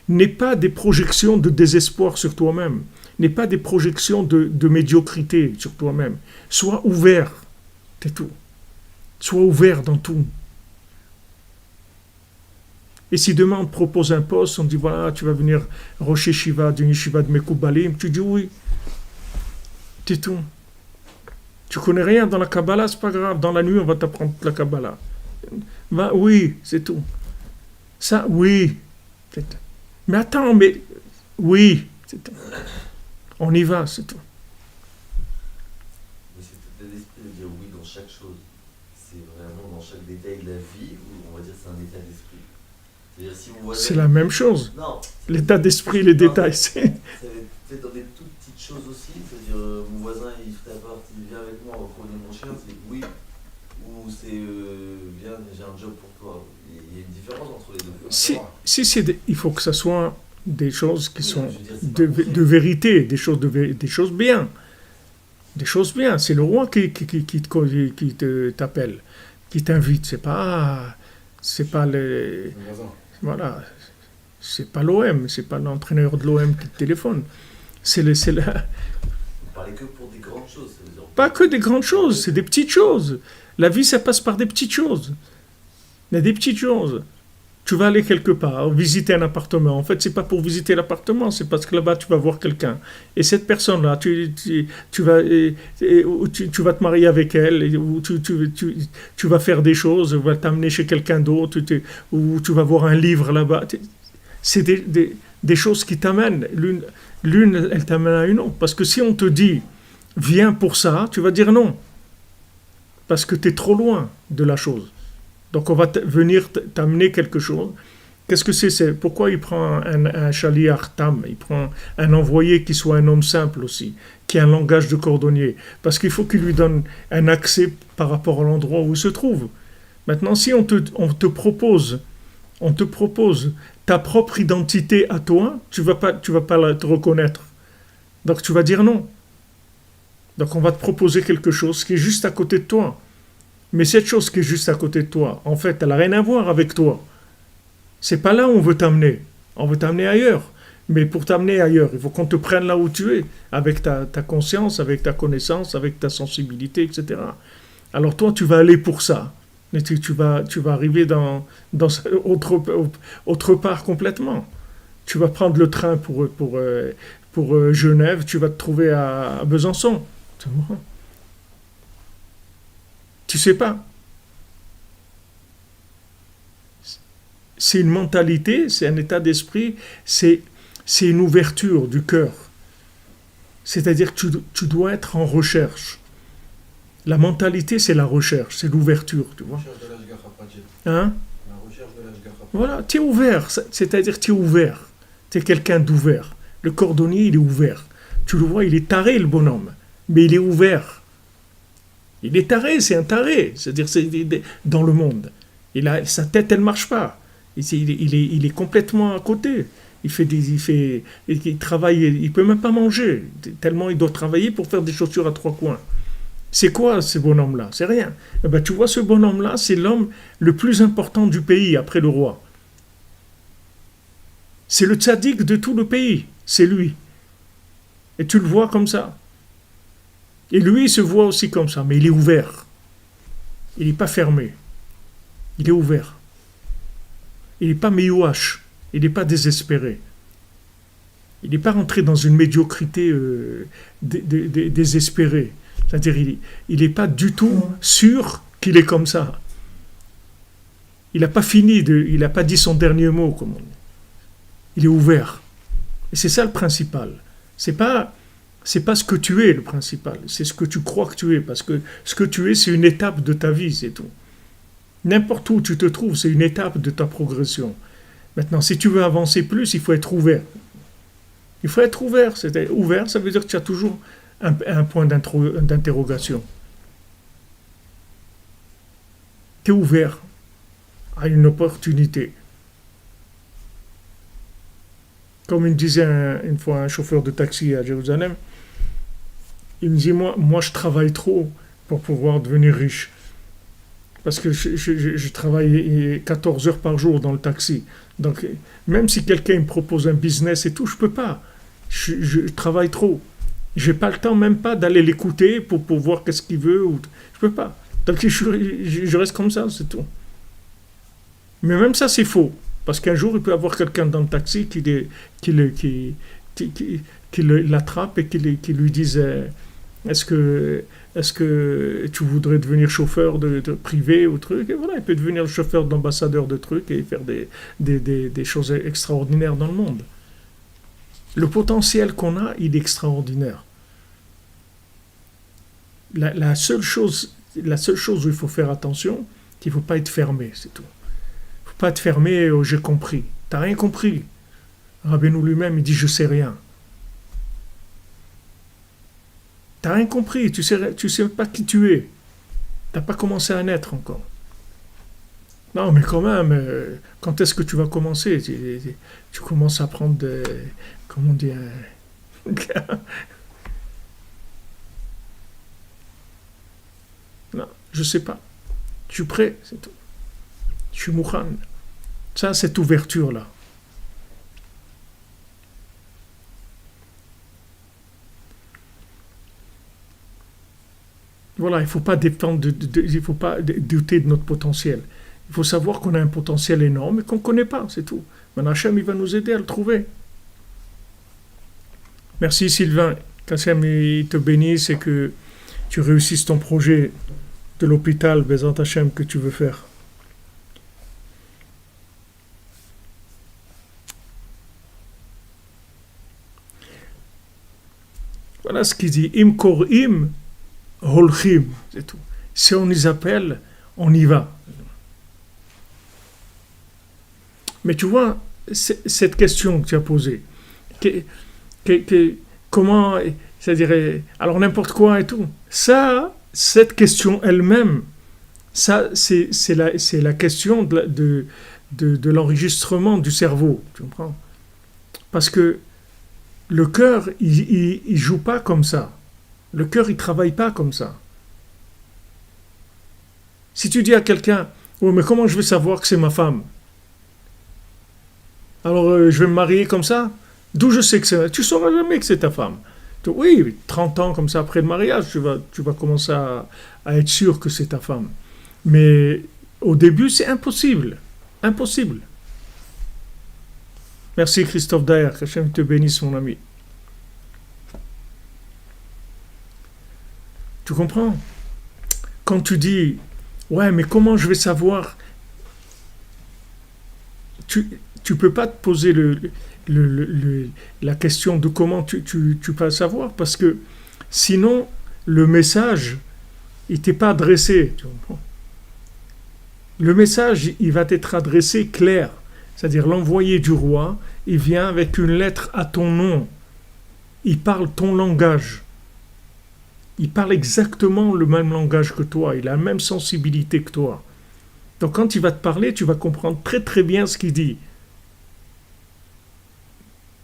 Speaker 1: n'est pas des projections de désespoir sur toi-même, n'est pas des projections de médiocrité sur toi-même. Sois ouvert, c'est tout. Sois ouvert dans tout. Et si demain on te propose un poste, on te dit voilà, tu vas venir Rosh Yeshiva, d'une Yeshiva de Mekoubalim, tu dis oui. C'est tout. Tu connais rien dans la Kabbalah, c'est pas grave. Dans la nuit, on va t'apprendre la Kabbalah. Oui, c'est tout. Ça, oui. Mais attends, oui, c'est tout. On y va, c'est tout.
Speaker 2: Mais cet état d'esprit de dire oui dans chaque chose, c'est vraiment dans chaque détail de la vie, ou on va dire c'est un état d'esprit?
Speaker 1: C'est la même chose.
Speaker 2: Non.
Speaker 1: L'état d'esprit, les détails, c'est...
Speaker 2: C'est dans des toutes petites choses aussi. C'est-à-dire, mon voisin, il fait ta part, il vient avec moi, on va promener mon chien, c'est oui. Ou c'est, viens, j'ai un job pour toi. Il y a une différence entre les deux.
Speaker 1: Il faut que ça soit des choses qui sont de vérité, des choses bien. Des choses bien. C'est le roi qui t'appelle, qui t'invite. C'est pas le... Voilà, c'est pas l'OM, c'est pas l'entraîneur de l'OM qui te téléphone. C'est la...
Speaker 2: Vous parlez que pour des grandes choses, ça veut dire...
Speaker 1: Pas que des grandes choses, c'est des petites choses. La vie, ça passe par des petites choses. Il y a des petites choses. Tu vas aller quelque part, visiter un appartement. En fait, c'est pas pour visiter l'appartement, c'est parce que là-bas, tu vas voir quelqu'un. Et cette personne-là, tu vas te marier avec elle, ou tu vas faire des choses, ou va t'amener chez quelqu'un d'autre, ou tu vas voir un livre là-bas. C'est des choses qui t'amènent. L'une, elle t'amène à une autre. Parce que si on te dit, viens pour ça, tu vas dire non. Parce que tu es trop loin de la chose. Donc on va venir t'amener quelque chose. Qu'est-ce que c'est? Pourquoi il prend un shaliach tam? Il prend un envoyé qui soit un homme simple aussi, qui a un langage de cordonnier. Parce qu'il faut qu'il lui donne un accès par rapport à l'endroit où il se trouve. Maintenant, si on te propose ta propre identité à toi, tu vas pas te reconnaître. Donc tu vas dire non. Donc on va te proposer quelque chose qui est juste à côté de toi. Mais cette chose qui est juste à côté de toi, en fait, elle n'a rien à voir avec toi. C'est pas là où on veut t'amener. On veut t'amener ailleurs. Mais pour t'amener ailleurs, il faut qu'on te prenne là où tu es, avec ta conscience, avec ta connaissance, avec ta sensibilité, etc. Alors toi, tu vas aller pour ça. Mais tu vas arriver dans autre part complètement. Tu vas prendre le train pour Genève, tu vas te trouver à Besançon. Tu sais pas. C'est une mentalité, c'est un état d'esprit, c'est une ouverture du cœur. C'est-à-dire que tu dois être en recherche. La mentalité, c'est la recherche, c'est l'ouverture, tu vois. Hein? Voilà, tu es ouvert, c'est-à-dire tu es ouvert. Tu es quelqu'un d'ouvert. Le cordonnier, il est ouvert. Tu le vois, il est taré, le bonhomme, mais il est ouvert. Il est taré, c'est un taré, c'est-à-dire c'est dans le monde. Sa tête, elle ne marche pas. Il est complètement à côté. Il travaille, il ne peut même pas manger, tellement il doit travailler pour faire des chaussures à 3 coins. C'est quoi ce bonhomme-là? C'est rien. Eh ben, tu vois, ce bonhomme-là, c'est l'homme le plus important du pays après le roi. C'est le tzaddik de tout le pays, c'est lui. Et tu le vois comme ça. Et lui, il se voit aussi comme ça, mais il est ouvert. Il n'est pas fermé. Il est ouvert. Il n'est pas miouache. Il n'est pas désespéré. Il n'est pas rentré dans une médiocrité désespérée. C'est-à-dire, il n'est pas du tout sûr qu'il est comme ça. Il n'a pas il n'a pas dit son dernier mot, comme on dit. Il est ouvert. Et c'est ça le principal. C'est pas ce que tu es le principal, c'est ce que tu crois que tu es, parce que ce que tu es, c'est une étape de ta vie, c'est tout. N'importe où tu te trouves, c'est une étape de ta progression. Maintenant, si tu veux avancer plus, il faut être ouvert. Il faut être ouvert. Ouvert, ça veut dire que tu as toujours un point d'interrogation. Tu es ouvert à une opportunité. Comme il me disait une fois un chauffeur de taxi à Jérusalem, il me dit, moi je travaille trop pour pouvoir devenir riche. Parce que je travaille 14 heures par jour dans le taxi. Donc, même si quelqu'un me propose un business et tout, je ne peux pas. Je travaille trop. Je n'ai pas le temps même pas d'aller l'écouter pour voir qu'est-ce qu'il veut. Je ne peux pas. Donc, je reste comme ça, c'est tout. Mais même ça, c'est faux. Parce qu'un jour, il peut y avoir quelqu'un dans le taxi qui l'attrape et qui lui dise est-ce que tu voudrais devenir chauffeur de privé ou truc? Et voilà, il peut devenir chauffeur d'ambassadeur de trucs et faire des choses extraordinaires dans le monde. Le potentiel qu'on a, il est extraordinaire. La seule chose où il faut faire attention, c'est qu'il ne faut pas être fermé, c'est tout. Il ne faut pas être fermé j'ai compris. Tu n'as rien compris. Rabbeinu lui-même, il dit je sais rien. Tu n'as rien compris, tu sais pas qui tu es. Tu n'as pas commencé à naître encore. Non, mais quand même, quand est-ce que tu vas commencer? Tu commences à prendre comment on dit Non, je sais pas. Je suis prêt, c'est tout. Je suis mouchan. Ça, cette ouverture-là. Voilà, il ne faut pas dépendre il faut pas douter de notre potentiel. Il faut savoir qu'on a un potentiel énorme et qu'on ne connaît pas, c'est tout. Mais Hachem, il va nous aider à le trouver. Merci Sylvain. Qu'Hachem il te bénisse et que tu réussisses ton projet de l'hôpital, Bezat Hachem, que tu veux faire. Voilà ce qu'il dit. Im korim holchim. C'est tout. Si on les appelle, on y va. Mais tu vois, cette question que tu as posée, comment, c'est-à-dire, alors n'importe quoi et tout, ça, cette question elle-même, ça, c'est la question de l'enregistrement du cerveau, tu comprends? Parce que le cœur, il joue pas comme ça. Le cœur, il travaille pas comme ça. Si tu dis à quelqu'un, oh, mais comment je vais savoir que c'est ma femme? Alors, je vais me marier comme ça? D'où je sais que c'est... Tu ne sauras jamais que c'est ta femme. Oui, 30 ans comme ça après le mariage, tu vas commencer à être sûr que c'est ta femme. Mais au début, c'est impossible. Impossible. Merci Christophe Daher, que Hachem te bénisse, mon ami. Tu comprends? Quand tu dis, ouais, mais comment je vais savoir? Tu peux pas te poser la question de comment tu peux savoir, parce que sinon, le message, il t'est pas adressé. Tu comprends? Le message, il va t'être adressé clair. C'est-à-dire l'envoyé du roi, il vient avec une lettre à ton nom. Il parle ton langage. Il parle exactement le même langage que toi. Il a la même sensibilité que toi. Donc quand il va te parler, tu vas comprendre très très bien ce qu'il dit.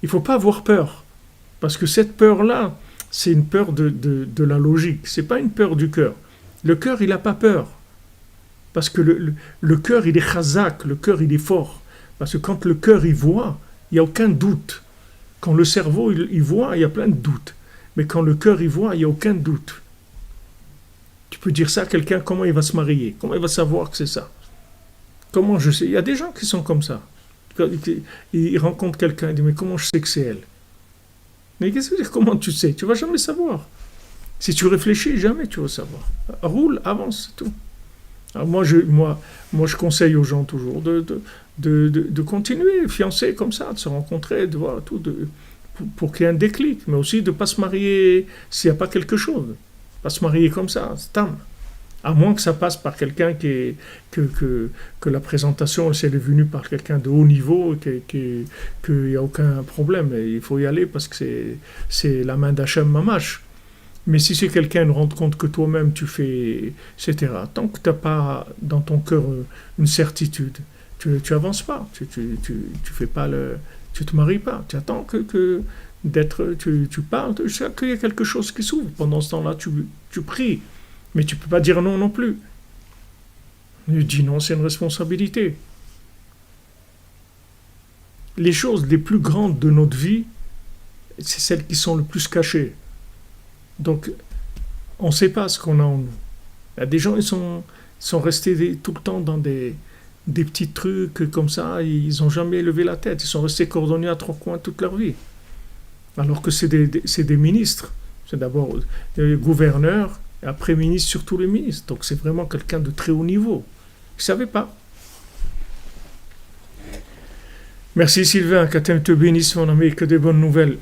Speaker 1: Il ne faut pas avoir peur. Parce que cette peur-là, c'est une peur de la logique. Ce n'est pas une peur du cœur. Le cœur, il n'a pas peur. Parce que le cœur, il est chazak, le cœur, il est fort. Parce que quand le cœur, il voit, il n'y a aucun doute. Quand le cerveau, il voit, il y a plein de doutes. Mais quand le cœur, il voit, il n'y a aucun doute. Tu peux dire ça à quelqu'un, comment il va se marier? Comment il va savoir que c'est ça? Comment je sais? Il y a des gens qui sont comme ça. Ils rencontrent quelqu'un, ils disent, mais comment je sais que c'est elle? Mais qu'est-ce que ça veut dire, comment tu sais? Tu ne vas jamais savoir. Si tu réfléchis, jamais tu vas savoir. Roule, avance, c'est tout. Alors moi, je conseille aux gens toujours de continuer, fiancés comme ça, de se rencontrer, de voir tout, pour qu'il y ait un déclic, mais aussi de ne pas se marier s'il n'y a pas quelque chose. Pas se marier comme ça, c'est tam. À moins que ça passe par quelqu'un que la présentation, elle est venue par quelqu'un de haut niveau, qu'il n'y a aucun problème. Et il faut y aller parce que c'est la main d'Hachem Mamash. Mais si c'est quelqu'un qui rend compte que toi-même tu fais, etc., tant que tu n'as pas dans ton cœur une certitude, tu n'avances pas, tu fais pas tu te maries pas, tu attends tu parles, jusqu'à qu'il y ait quelque chose qui s'ouvre. Pendant ce temps-là, tu pries, mais tu peux pas dire non plus. Je dis non, c'est une responsabilité. Les choses les plus grandes de notre vie, c'est celles qui sont le plus cachées. Donc, on ne sait pas ce qu'on a en nous. Il y a des gens, ils sont restés tout le temps dans des petits trucs comme ça, ils n'ont jamais levé la tête, ils sont restés cordonnés à trois coins toute leur vie. Alors que c'est des ministres. C'est d'abord des gouverneurs, et après ministre sur tous les ministres. Donc c'est vraiment quelqu'un de très haut niveau. Ils ne savaient pas. Merci Sylvain, qu'Hachem te bénisse mon ami, que des bonnes nouvelles.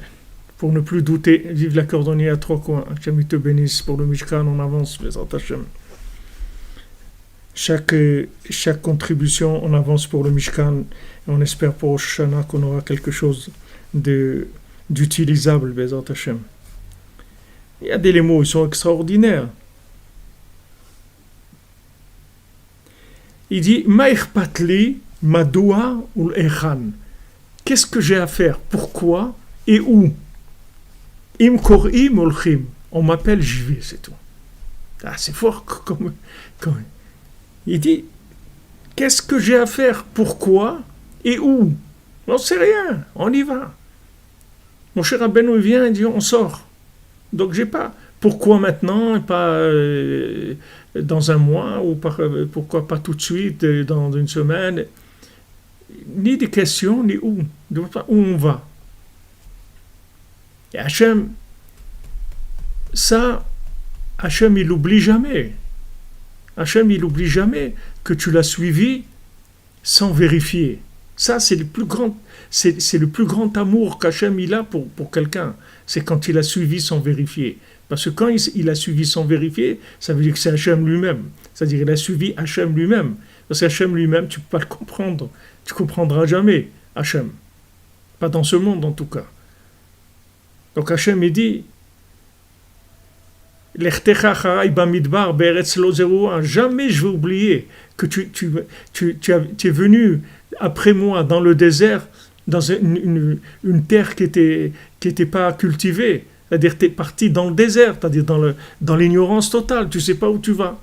Speaker 1: Pour ne plus douter, vive la cordonnier à trois coins. Hachem te bénisse pour le Mishkan, on avance, les Hachem. Chaque contribution, on avance pour le Mishkan. Et on espère pour Rosh Hashanah qu'on aura quelque chose d'utilisable, Bezat Hachem. Il y a des mots, ils sont extraordinaires. Il dit Maïch Patli, Madoua ou Echan. Qu'est-ce que j'ai à faire? Pourquoi et où? Im Korim Olchim. On m'appelle, j'y vais, c'est tout. Ah, c'est fort comme. Il dit qu'est-ce que j'ai à faire? Pourquoi et où? On ne sait rien, on y va. Mon cher Rabbeinu vient et dit on sort. Donc j'ai pas Pourquoi maintenant et pas dans un mois ou pourquoi pas tout de suite, dans une semaine? Ni des questions, ni où. Où on va. Et Hachem, ça, Hachem, il n'oublie jamais. Hachem, il n'oublie jamais que tu l'as suivi sans vérifier. Ça, c'est le plus grand amour qu'Hachem il a pour quelqu'un. C'est quand il a suivi sans vérifier. Parce que quand il a suivi sans vérifier, ça veut dire que c'est Hachem lui-même. C'est-à-dire qu'il a suivi Hachem lui-même. Parce qu'Hachem lui-même, tu ne peux pas le comprendre. Tu ne comprendras jamais Hachem. Pas dans ce monde, en tout cas. Donc Hachem, il dit, jamais je vais oublier que tu es venu après moi dans le désert, dans une terre qui était pas cultivée. C'est-à-dire tu es parti dans le désert, c'est-à-dire dans l'ignorance totale, tu ne sais pas où tu vas.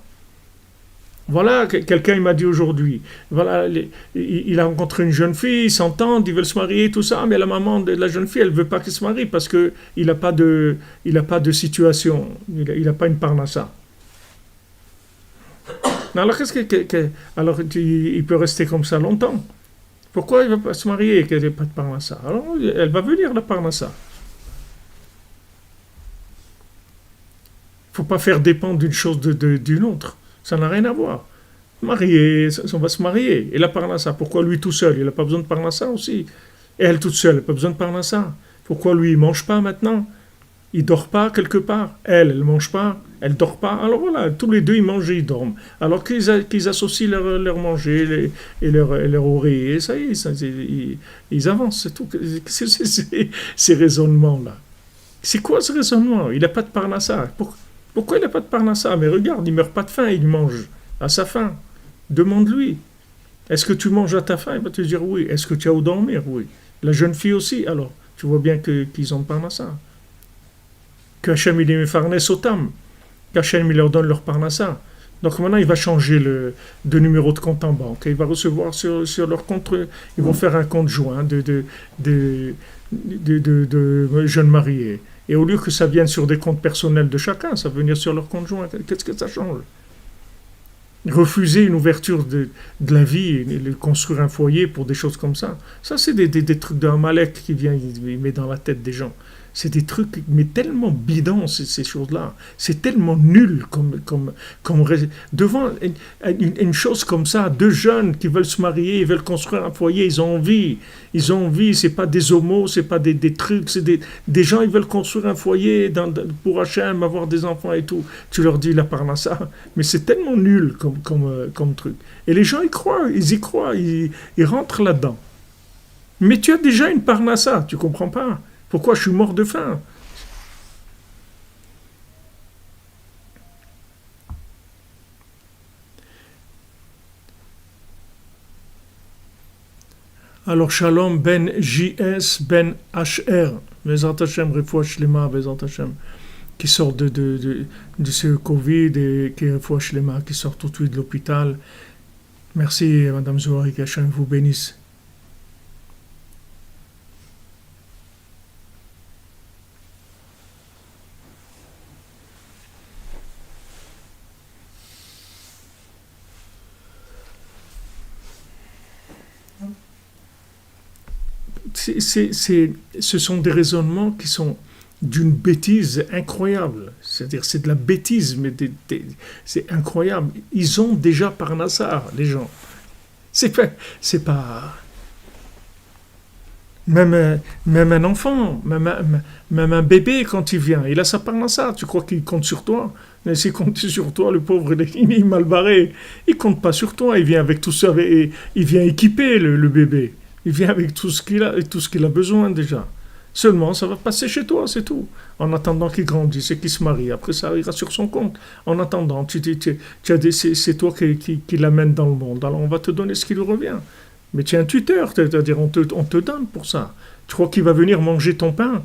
Speaker 1: Voilà, quelqu'un il m'a dit aujourd'hui, voilà, il a rencontré une jeune fille, ils s'entendent, ils veulent se marier, tout ça, mais la maman de la jeune fille, elle ne veut pas qu'il se marie parce qu'il n'a pas de situation, il n'a pas une parnassa. Alors, alors il peut rester comme ça longtemps. Pourquoi il ne va pas se marier qu'elle n'a pas de parnassa? Alors, elle va venir la parnassa. Il ne faut pas faire dépendre d'une chose d'une autre. Ça n'a rien à voir. Marier, on va se marier. Et la parnassa, pourquoi lui tout seul? Il n'a pas besoin de parnassa aussi. Et elle toute seule, elle n'a pas besoin de parnassa. Pourquoi lui, il ne mange pas maintenant? Il ne dort pas quelque part. Elle ne mange pas, elle ne dort pas. Alors voilà, tous les deux, ils mangent et ils dorment. Alors qu'ils associent leur manger et leur oreiller, et ça y est, ils avancent, c'est tout. C'est ces raisonnements-là. C'est quoi ce raisonnement? Il n'a pas de parnassa. Pourquoi il n'a pas de parnassa? Mais regarde, il ne meurt pas de faim, il mange à sa faim. Demande-lui. Est-ce que tu manges à ta faim? Il va te dire oui. Est-ce que tu as où dormir? Oui. La jeune fille aussi, alors. Tu vois bien qu'ils ont parnassa. Que Hachem il est mefarnes otam. Qu'Hachem il leur donne leur parnassa. Donc maintenant il va changer de numéro de compte en banque. Il va recevoir sur leur compte, ils vont faire un compte joint de jeunes mariés. Et au lieu que ça vienne sur des comptes personnels de chacun, ça va venir sur leur compte joint. Qu'est-ce que ça change? Refuser une ouverture de la vie, et construire un foyer pour des choses comme ça. Ça, c'est des trucs d'un Amalek qui vient, il met dans la tête des gens. C'est des trucs, mais tellement bidons, ces choses-là. C'est tellement nul devant une chose comme ça, deux jeunes qui veulent se marier, ils veulent construire un foyer, ils ont envie, c'est pas des homos, c'est pas des trucs, c'est des gens, ils veulent construire un foyer pour Hachem, avoir des enfants et tout. Tu leur dis la parnassa, mais c'est tellement nul comme truc. Et les gens, ils y croient, ils rentrent là-dedans. Mais tu as déjà une parnassa, tu comprends pas? Pourquoi je suis mort de faim? Alors, Shalom ben JS ben HR, Bezrat Hashem, Refoua Shlema, Bezrat Hashem, qui sort de ce Covid et qui est Refoua Shlema, qui sort tout de suite de l'hôpital. Merci, Madame Zohari, qu'Hachem vous bénisse. Ce sont des raisonnements qui sont d'une bêtise incroyable. C'est-à-dire, c'est de la bêtise, mais c'est incroyable. Ils ont déjà parnassa, les gens. C'est pas... Même un enfant, même un bébé, quand il vient, il a sa parnassa. Tu crois qu'il compte sur toi? Mais s'il compte sur toi, le pauvre, il est mal barré. Il compte pas sur toi. Il vient avec tout ça, il vient équiper le bébé. Il vient avec tout ce qu'il a besoin déjà. Seulement, ça va passer chez toi, c'est tout. En attendant qu'il grandisse et qu'il se marie. Après, ça ira sur son compte. En attendant, c'est toi qui l'amène dans le monde. Alors, on va te donner ce qui lui revient. Mais tu es un tuteur, c'est-à-dire on te donne pour ça. Tu crois qu'il va venir manger ton pain?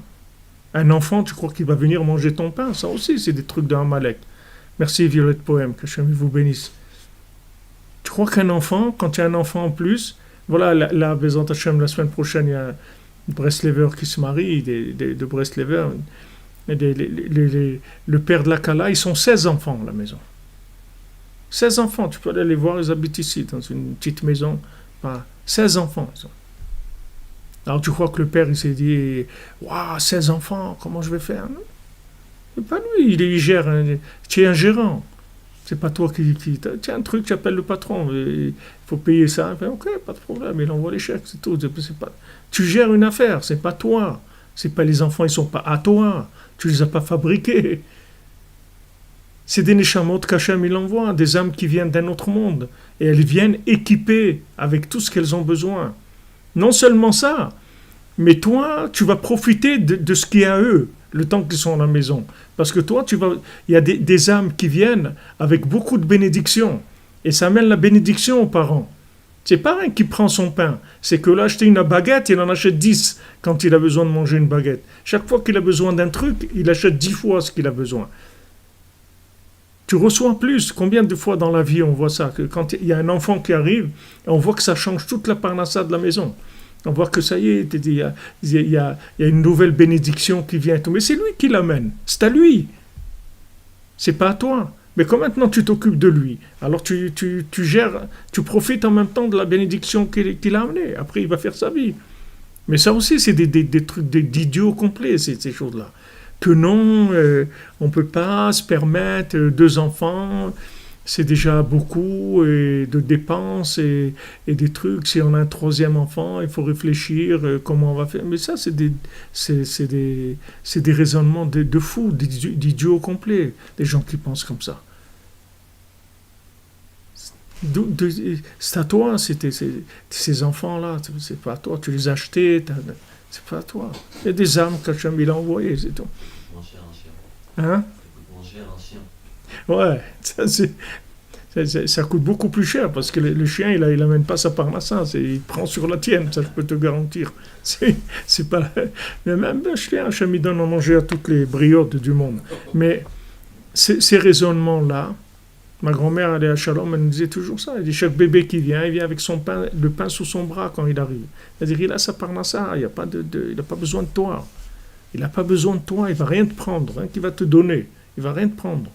Speaker 1: Un enfant, tu crois qu'il va venir manger ton pain? Ça aussi, c'est des trucs d'un Amalek. Merci, Violette Poème, que Hachem vous bénisse. Tu crois qu'un enfant, quand tu as un enfant en plus... Voilà, là, Bezrat Hashem, la semaine prochaine, il y a un Breslever qui se marie, de Breslever. Le père de la Kala, ils sont 16 enfants à la maison. 16 enfants, tu peux aller les voir, ils habitent ici, dans une petite maison. Voilà. 16 enfants. Ils ont. Alors tu crois que le père, il s'est dit, waouh, 16 enfants, comment je vais faire? Non, c'est pas lui, il gère, tu es un gérant. C'est pas toi qui tu as un truc, tu appelles le patron, il faut payer ça. Il fait, ok, pas de problème, il envoie les chèques, c'est tout. C'est pas, tu gères une affaire, c'est pas toi. C'est pas les enfants, ils sont pas à toi. Tu les as pas fabriqués. C'est des neshamot qu'Hachem il envoie, des âmes qui viennent d'un autre monde. Et elles viennent équipées avec tout ce qu'elles ont besoin. Non seulement ça, mais toi, tu vas profiter de ce qu'il y a à eux, le temps qu'ils sont à la maison. Parce que toi, il y a des âmes qui viennent avec beaucoup de bénédictions. Et ça amène la bénédiction aux parents. C'est pas un qui prend son pain. C'est que là, acheter une baguette, il en achète 10 quand il a besoin de manger une baguette. Chaque fois qu'il a besoin d'un truc, il achète 10 fois ce qu'il a besoin. Tu reçois plus. Combien de fois dans la vie on voit ça? Que quand il y a un enfant qui arrive, on voit que ça change toute la parnassa de la maison. On voit que ça y est, il y a une nouvelle bénédiction qui vient. Mais c'est lui qui l'amène. C'est à lui. C'est pas à toi. Mais quand maintenant tu t'occupes de lui, alors tu gères, tu profites en même temps de la bénédiction qu'il a amenée. Après, il va faire sa vie. Mais ça aussi, c'est des trucs d'idiots complets, ces choses-là. Que non, on ne peut pas se permettre 2 enfants, c'est déjà beaucoup de dépenses et des trucs. Si on a un 3e enfant, il faut réfléchir comment on va faire. Mais ça, c'est des raisonnements de fous, d'idiots complets, des gens qui pensent comme ça. C'est à toi, ces enfants-là, c'est pas à toi, tu les as achetés, c'est pas à toi. Il y a des âmes qu'Hachem il a envoyées, c'est tout.
Speaker 2: Moins cher un chien.
Speaker 1: Hein?
Speaker 2: Ça coûte moins cher un chien.
Speaker 1: Ouais, ça coûte beaucoup plus cher parce que le chien, il amène pas sa parnassa, il prend sur la tienne, ça je peux te garantir. C'est pas. Mais même un chien, Hachem il donne à manger à toutes les briottes du monde. Mais ces raisonnements-là, ma grand-mère, elle est à Shalom, elle nous disait toujours ça. Elle dit, chaque bébé qui vient, il vient avec son pain, le pain sous son bras quand il arrive. C'est-à-dire, il a sa parnassa, il n'a pas besoin de toi. Il n'a pas besoin de toi, il ne va rien te prendre, rien qu'il va te donner. Il ne va rien te prendre.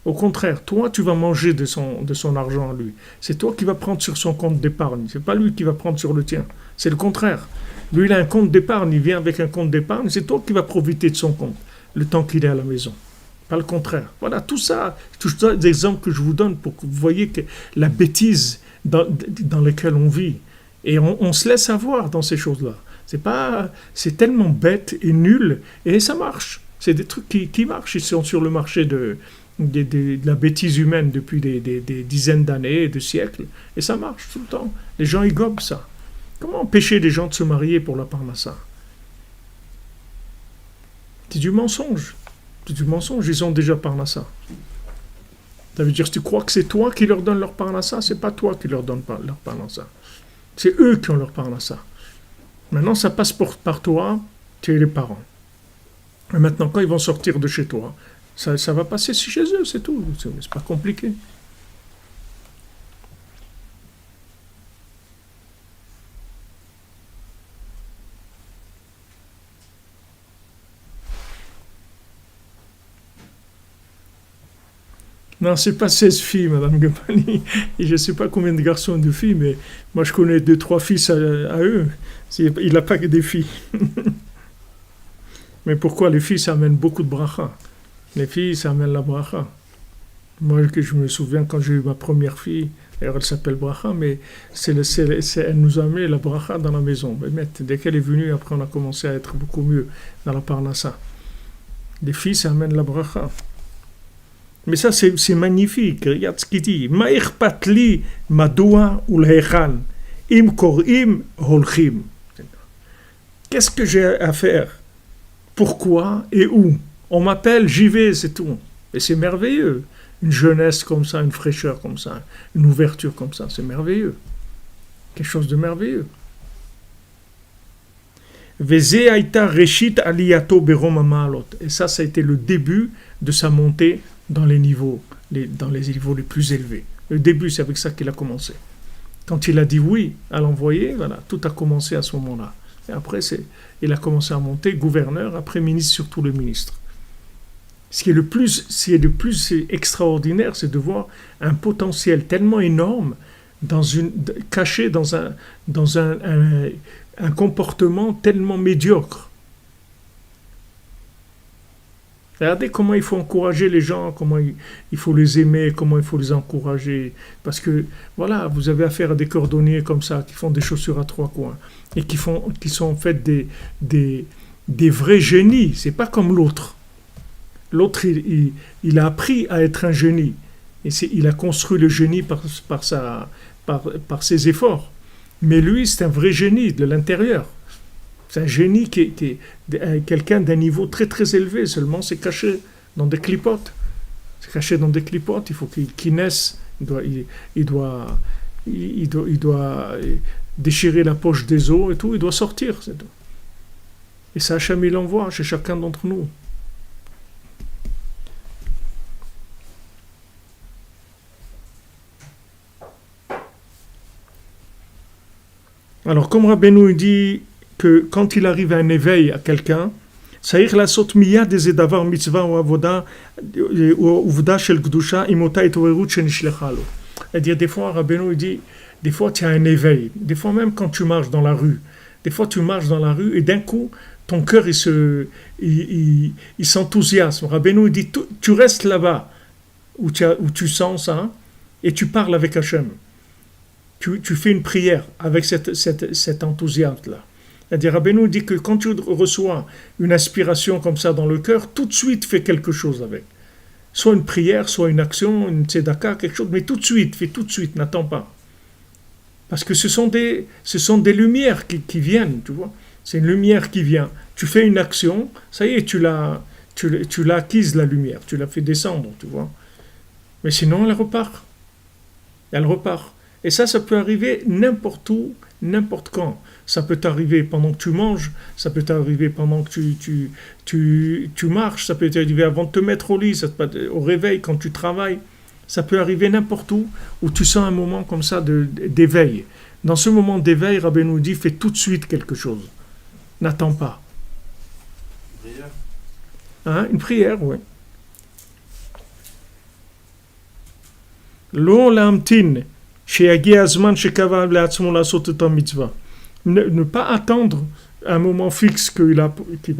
Speaker 1: Au contraire, toi, tu vas manger de son argent à lui. C'est toi qui vas prendre sur son compte d'épargne. Ce n'est pas lui qui va prendre sur le tien. C'est le contraire. Lui, il a un compte d'épargne, il vient avec un compte d'épargne, c'est toi qui vas profiter de son compte, le temps qu'il est à la maison. Pas le contraire. Voilà, tout ça, des exemples que je vous donne pour que vous voyez que la bêtise dans laquelle on vit. Et on se laisse avoir dans ces choses-là. C'est tellement bête et nul, et ça marche. C'est des trucs qui marchent. Ils sont sur le marché de la bêtise humaine depuis des dizaines d'années, de siècles, et ça marche tout le temps. Les gens, ils gobent ça. Comment empêcher les gens de se marier pour la parnassa? C'est du mensonge. Ils ont déjà parnassa. Ça veut dire, si tu crois que c'est toi qui leur donnes leur parnassa, c'est pas toi qui leur donne leur parnassa. C'est eux qui ont leur parnassa. Maintenant, ça passe par toi, tu es les parents. Et maintenant, quand ils vont sortir de chez toi, ça va passer chez eux, c'est tout. C'est pas compliqué. Non, c'est pas 16 filles, Madame Gopani. Et je ne sais pas combien de garçons et de filles, mais moi je connais 2-3 fils à eux. Il n'a pas que des filles. Mais pourquoi les filles, ça amène beaucoup de bracha? Les filles, ça amène la bracha. Moi, je me souviens quand j'ai eu ma première fille, d'ailleurs elle s'appelle Bracha, mais elle nous a amené la bracha dans la maison. Mais dès qu'elle est venue, après on a commencé à être beaucoup mieux dans la parnassa. Les filles, ça amène la bracha. Mais ça, c'est magnifique. Regarde ce qu'il dit. Ma'ich patli madoua ulhechan im korim holchim. Qu'est-ce que j'ai à faire? Pourquoi et où? On m'appelle, j'y vais, c'est tout. Et c'est merveilleux. Une jeunesse comme ça, une fraîcheur comme ça, une ouverture comme ça, c'est merveilleux. Quelque chose de merveilleux. Veze aïta reshit aliyato berom ma'alot. Et ça a été le début de sa montée dans les niveaux les plus élevés. Le début, c'est avec ça qu'il a commencé. Quand il a dit oui à l'envoyer, voilà, tout a commencé à ce moment-là. Et après, il a commencé à monter gouverneur, après ministre sur tous les ministres. Ce qui est le plus extraordinaire, c'est de voir un potentiel tellement énorme caché dans un comportement tellement médiocre. Regardez comment il faut encourager les gens, comment il faut les aimer, comment il faut les encourager. Parce que, voilà, vous avez affaire à des cordonniers comme ça, qui font des chaussures à trois coins, et qui sont en fait des vrais génies. C'est pas comme l'autre. L'autre, il a appris à être un génie. Et il a construit le génie par ses efforts. Mais lui, c'est un vrai génie de l'intérieur. C'est un génie qui est quelqu'un d'un niveau très très élevé, seulement c'est caché dans des clipotes. C'est caché dans des clipotes, il faut qu'il naisse, il doit déchirer la poche des os et tout, il doit sortir. C'est tout. Et ça, Hachem, il l'envoie chez chacun d'entre nous. Alors, comme Rabbeinu dit que quand il arrive à un éveil à quelqu'un, c'est-à-dire la saute miyad des davar mitzvah ou avoda ou uvda shel gdusha imota et toverut shenishlecha lo. C'est-à-dire des fois Rabbeinu dit, des fois tu as un éveil, des fois même quand tu marches dans la rue, des fois tu marches dans la rue et d'un coup ton cœur il s'enthousiasme. Rabbeinu dit tu restes là-bas où tu sens ça et tu parles avec Hachem. Tu fais une prière avec cet enthousiasme-là. C'est-à-dire, Rabbeinu dit que quand tu reçois une inspiration comme ça dans le cœur, tout de suite fais quelque chose avec. Soit une prière, soit une action, une tzedaka, quelque chose, mais tout de suite, fais tout de suite, n'attends pas. Parce que ce sont des lumières qui viennent, tu vois. C'est une lumière qui vient. Tu fais une action, ça y est, tu l'as acquise, la lumière, tu l'as fait descendre, tu vois. Mais sinon, elle repart. Elle repart. Et ça peut arriver n'importe où, n'importe quand. Ça peut t'arriver pendant que tu manges, ça peut t'arriver pendant que tu marches, ça peut t'arriver avant de te mettre au lit, au réveil, quand tu travailles. Ça peut arriver n'importe où tu sens un moment comme ça d'éveil. Dans ce moment d'éveil, Rabbeinu dit, fais tout de suite quelque chose. N'attends pas.
Speaker 2: Une prière.
Speaker 1: Une prière, oui. Lo lamtin. Ne pas attendre un moment fixe qu'il va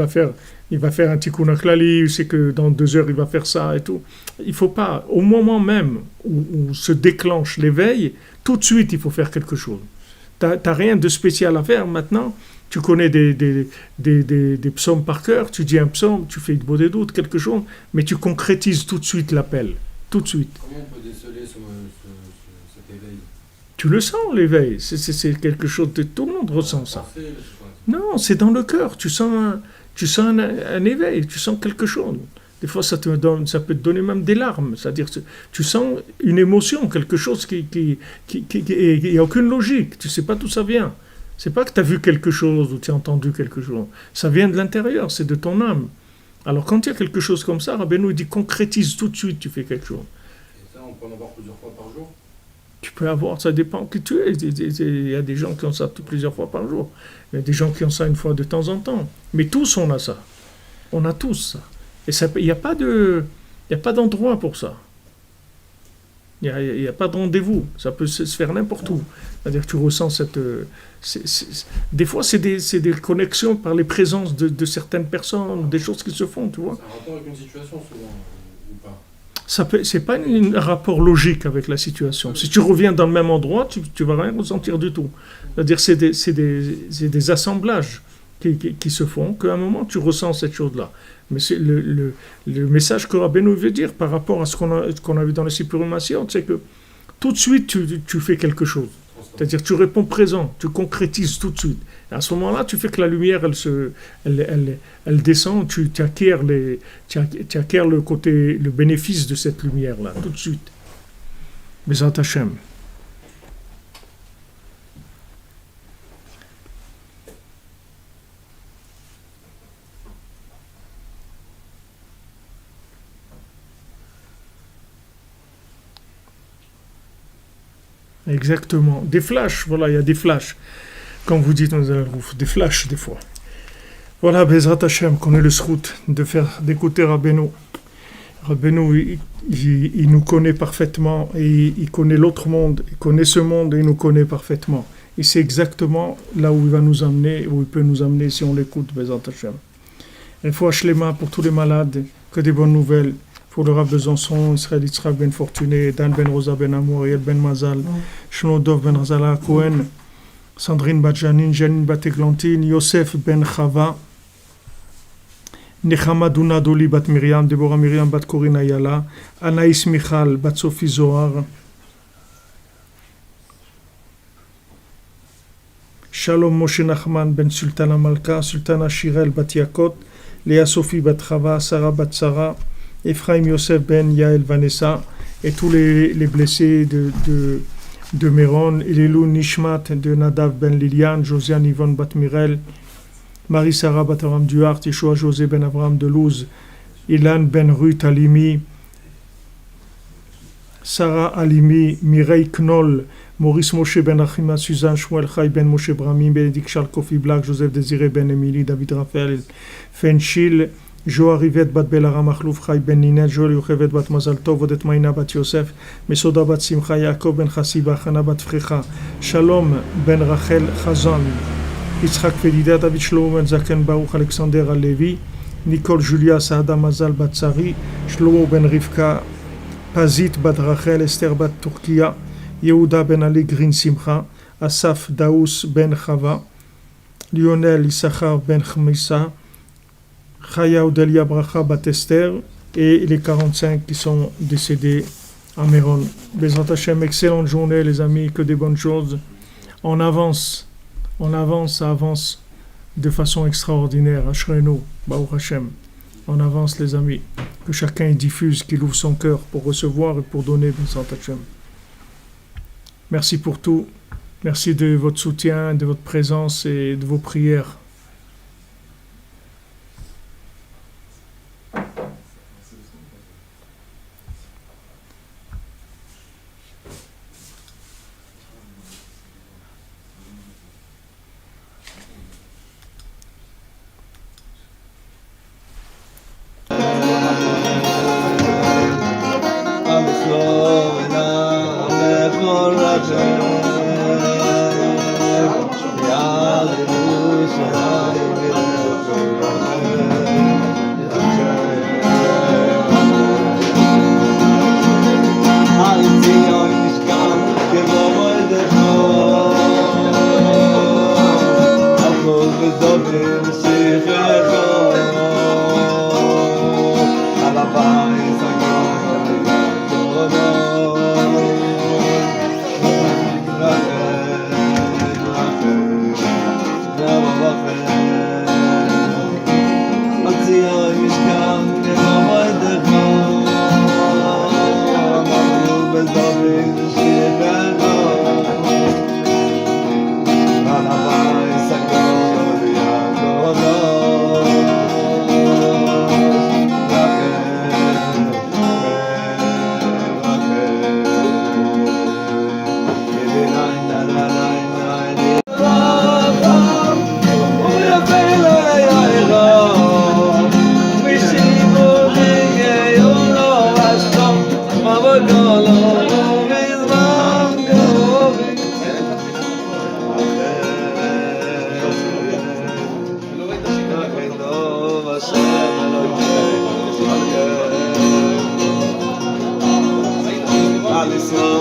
Speaker 1: faire. Il va faire un tikkun klali, il sait que dans 2 heures il va faire ça et tout. Il ne faut pas, au moment même où se déclenche l'éveil, tout de suite il faut faire quelque chose. Tu n'as rien de spécial à faire maintenant. Tu connais des psaumes par cœur, tu dis un psaume, tu fais une bonne doute, quelque chose, mais tu concrétises tout de suite l'appel. Tout de suite.
Speaker 3: Comment on peut déceler cet éveil?
Speaker 1: Tu le sens, l'éveil. C'est quelque chose que tout le monde ressent ça. Non, c'est dans le cœur. Tu sens un éveil, tu sens quelque chose. Des fois, ça peut te donner même des larmes. C'est-à-dire que tu sens une émotion, quelque chose qui il n'y a aucune logique. Tu ne sais pas d'où ça vient. C'est pas que tu as vu quelque chose ou tu as entendu quelque chose. Ça vient de l'intérieur, c'est de ton âme. Alors, quand il y a quelque chose comme ça, Rabbeinu dit concrétise tout de suite, tu fais quelque chose.
Speaker 3: Et ça, on peut en avoir plusieurs fois par jour?
Speaker 1: Tu peux avoir, ça dépend qui tu es. Il y a des gens qui ont ça plusieurs fois par jour. Il y a des gens qui ont ça une fois de temps en temps. Mais tous, on a ça. On a tous ça. Et il n'y a pas d'endroit pour ça. Il n'y a pas de rendez-vous. Ça peut se faire n'importe où. C'est-à-dire que tu ressens cette... des fois, c'est des connexions par les présences de certaines personnes, des choses qui se font, tu vois.
Speaker 3: Ça a un rapport avec une situation, souvent, ou pas?
Speaker 1: C'est pas un rapport logique avec la situation. Si tu reviens dans le même endroit, tu vas rien ressentir du tout. C'est-à-dire c'est des assemblages qui se font, qu'à un moment tu ressens cette chose-là. Mais c'est le message que Rabbeinu veut dire par rapport à ce qu'on a vu dans les Sipurim, c'est que tout de suite tu fais quelque chose. C'est-à-dire tu réponds présent, tu concrétises tout de suite. Et à ce moment-là, tu fais que la lumière, elle descend, tu acquiers le bénéfice de cette lumière-là, tout de suite. Bezat Hashem. Exactement. Des flashs, voilà, il y a des flashs. Quand vous dites, des flashs des fois. Voilà, Bezrat Hashem, qu'on ait le srout d'écouter Rabbeinu. Rabbeinu, il nous connaît parfaitement et il connaît l'autre monde, il connaît ce monde et il nous connaît parfaitement. Il sait exactement là où il va nous amener, où il peut nous amener si on l'écoute, Bezat Hashem. Une fois Shlema pour tous les malades, que des bonnes nouvelles. Pour le Rav Besançon, Israël Yitzhak ben Fortuné, Dan ben Rosa ben Amour, Ariel ben Mazal, Shnodov ben Razala Cohen, Sandrine Badjanin, Janine Bateglantine, Yosef ben Chava, Nechama Doli bat Miriam, Deborah Miriam bat Corinne Ayala, Anaïs Michal bat Sophie Zohar, Shalom Moshe Nachman ben Sultana Malka, Sultana Shirel bat Yakot, Léa Sophie bat Chava, Sarah bat Sarah, Ephraim Yosef ben Yael Vanessa, et tous les blessés de Méron, Elilou Nishmat de Nadav ben Liliane, Josiane Yvonne bat Mirel, Marie-Sarah bat Abraham Duhart, Yeshua José ben Abraham de Louz, Ilan ben Ruth Alimi, Sarah Alimi, Mireille Knoll, Maurice Moshe ben Achima, Suzanne Shmuel Chai ben Moshe Brahmi, Bénédicte Charles Kofi Black, Joseph Désiré ben Émilie, David Raphaël Fenchil, Joa Rivet bat Belara Machlouf Chai ben Ninel, Joël Yochevet bat Mazal Tov, Odet Maïna bat Yosef, Mesoda bat Simcha, Yaakov ben Chassiba, Chana bat Frecha, Shalom ben Rachel Chazan, Yitzhak Fedida, David Shlomo ben Zaken Baruch Alexander Alevi, Nicole Julia Saada Mazal bat Sari, Shlomo ben Rivka Pazit bat Rachel, Esther bat Turkia, Yehuda ben Ali Green Simcha, Asaf Daous ben Chava, Lionel Issachar ben Chmissa, Chaya Odelia Bracha bat Esther, et les 45 qui sont décédés à Méron. Bezrat Hashem, excellente journée les amis, que des bonnes choses. On avance, ça avance de façon extraordinaire. Ashrenu, Baruch Hashem. On avance les amis. Que chacun diffuse, qu'il ouvre son cœur pour recevoir et pour donner, Bezrat Hashem. Merci pour tout. Merci de votre soutien, de votre présence et de vos prières.
Speaker 4: Hallelujah.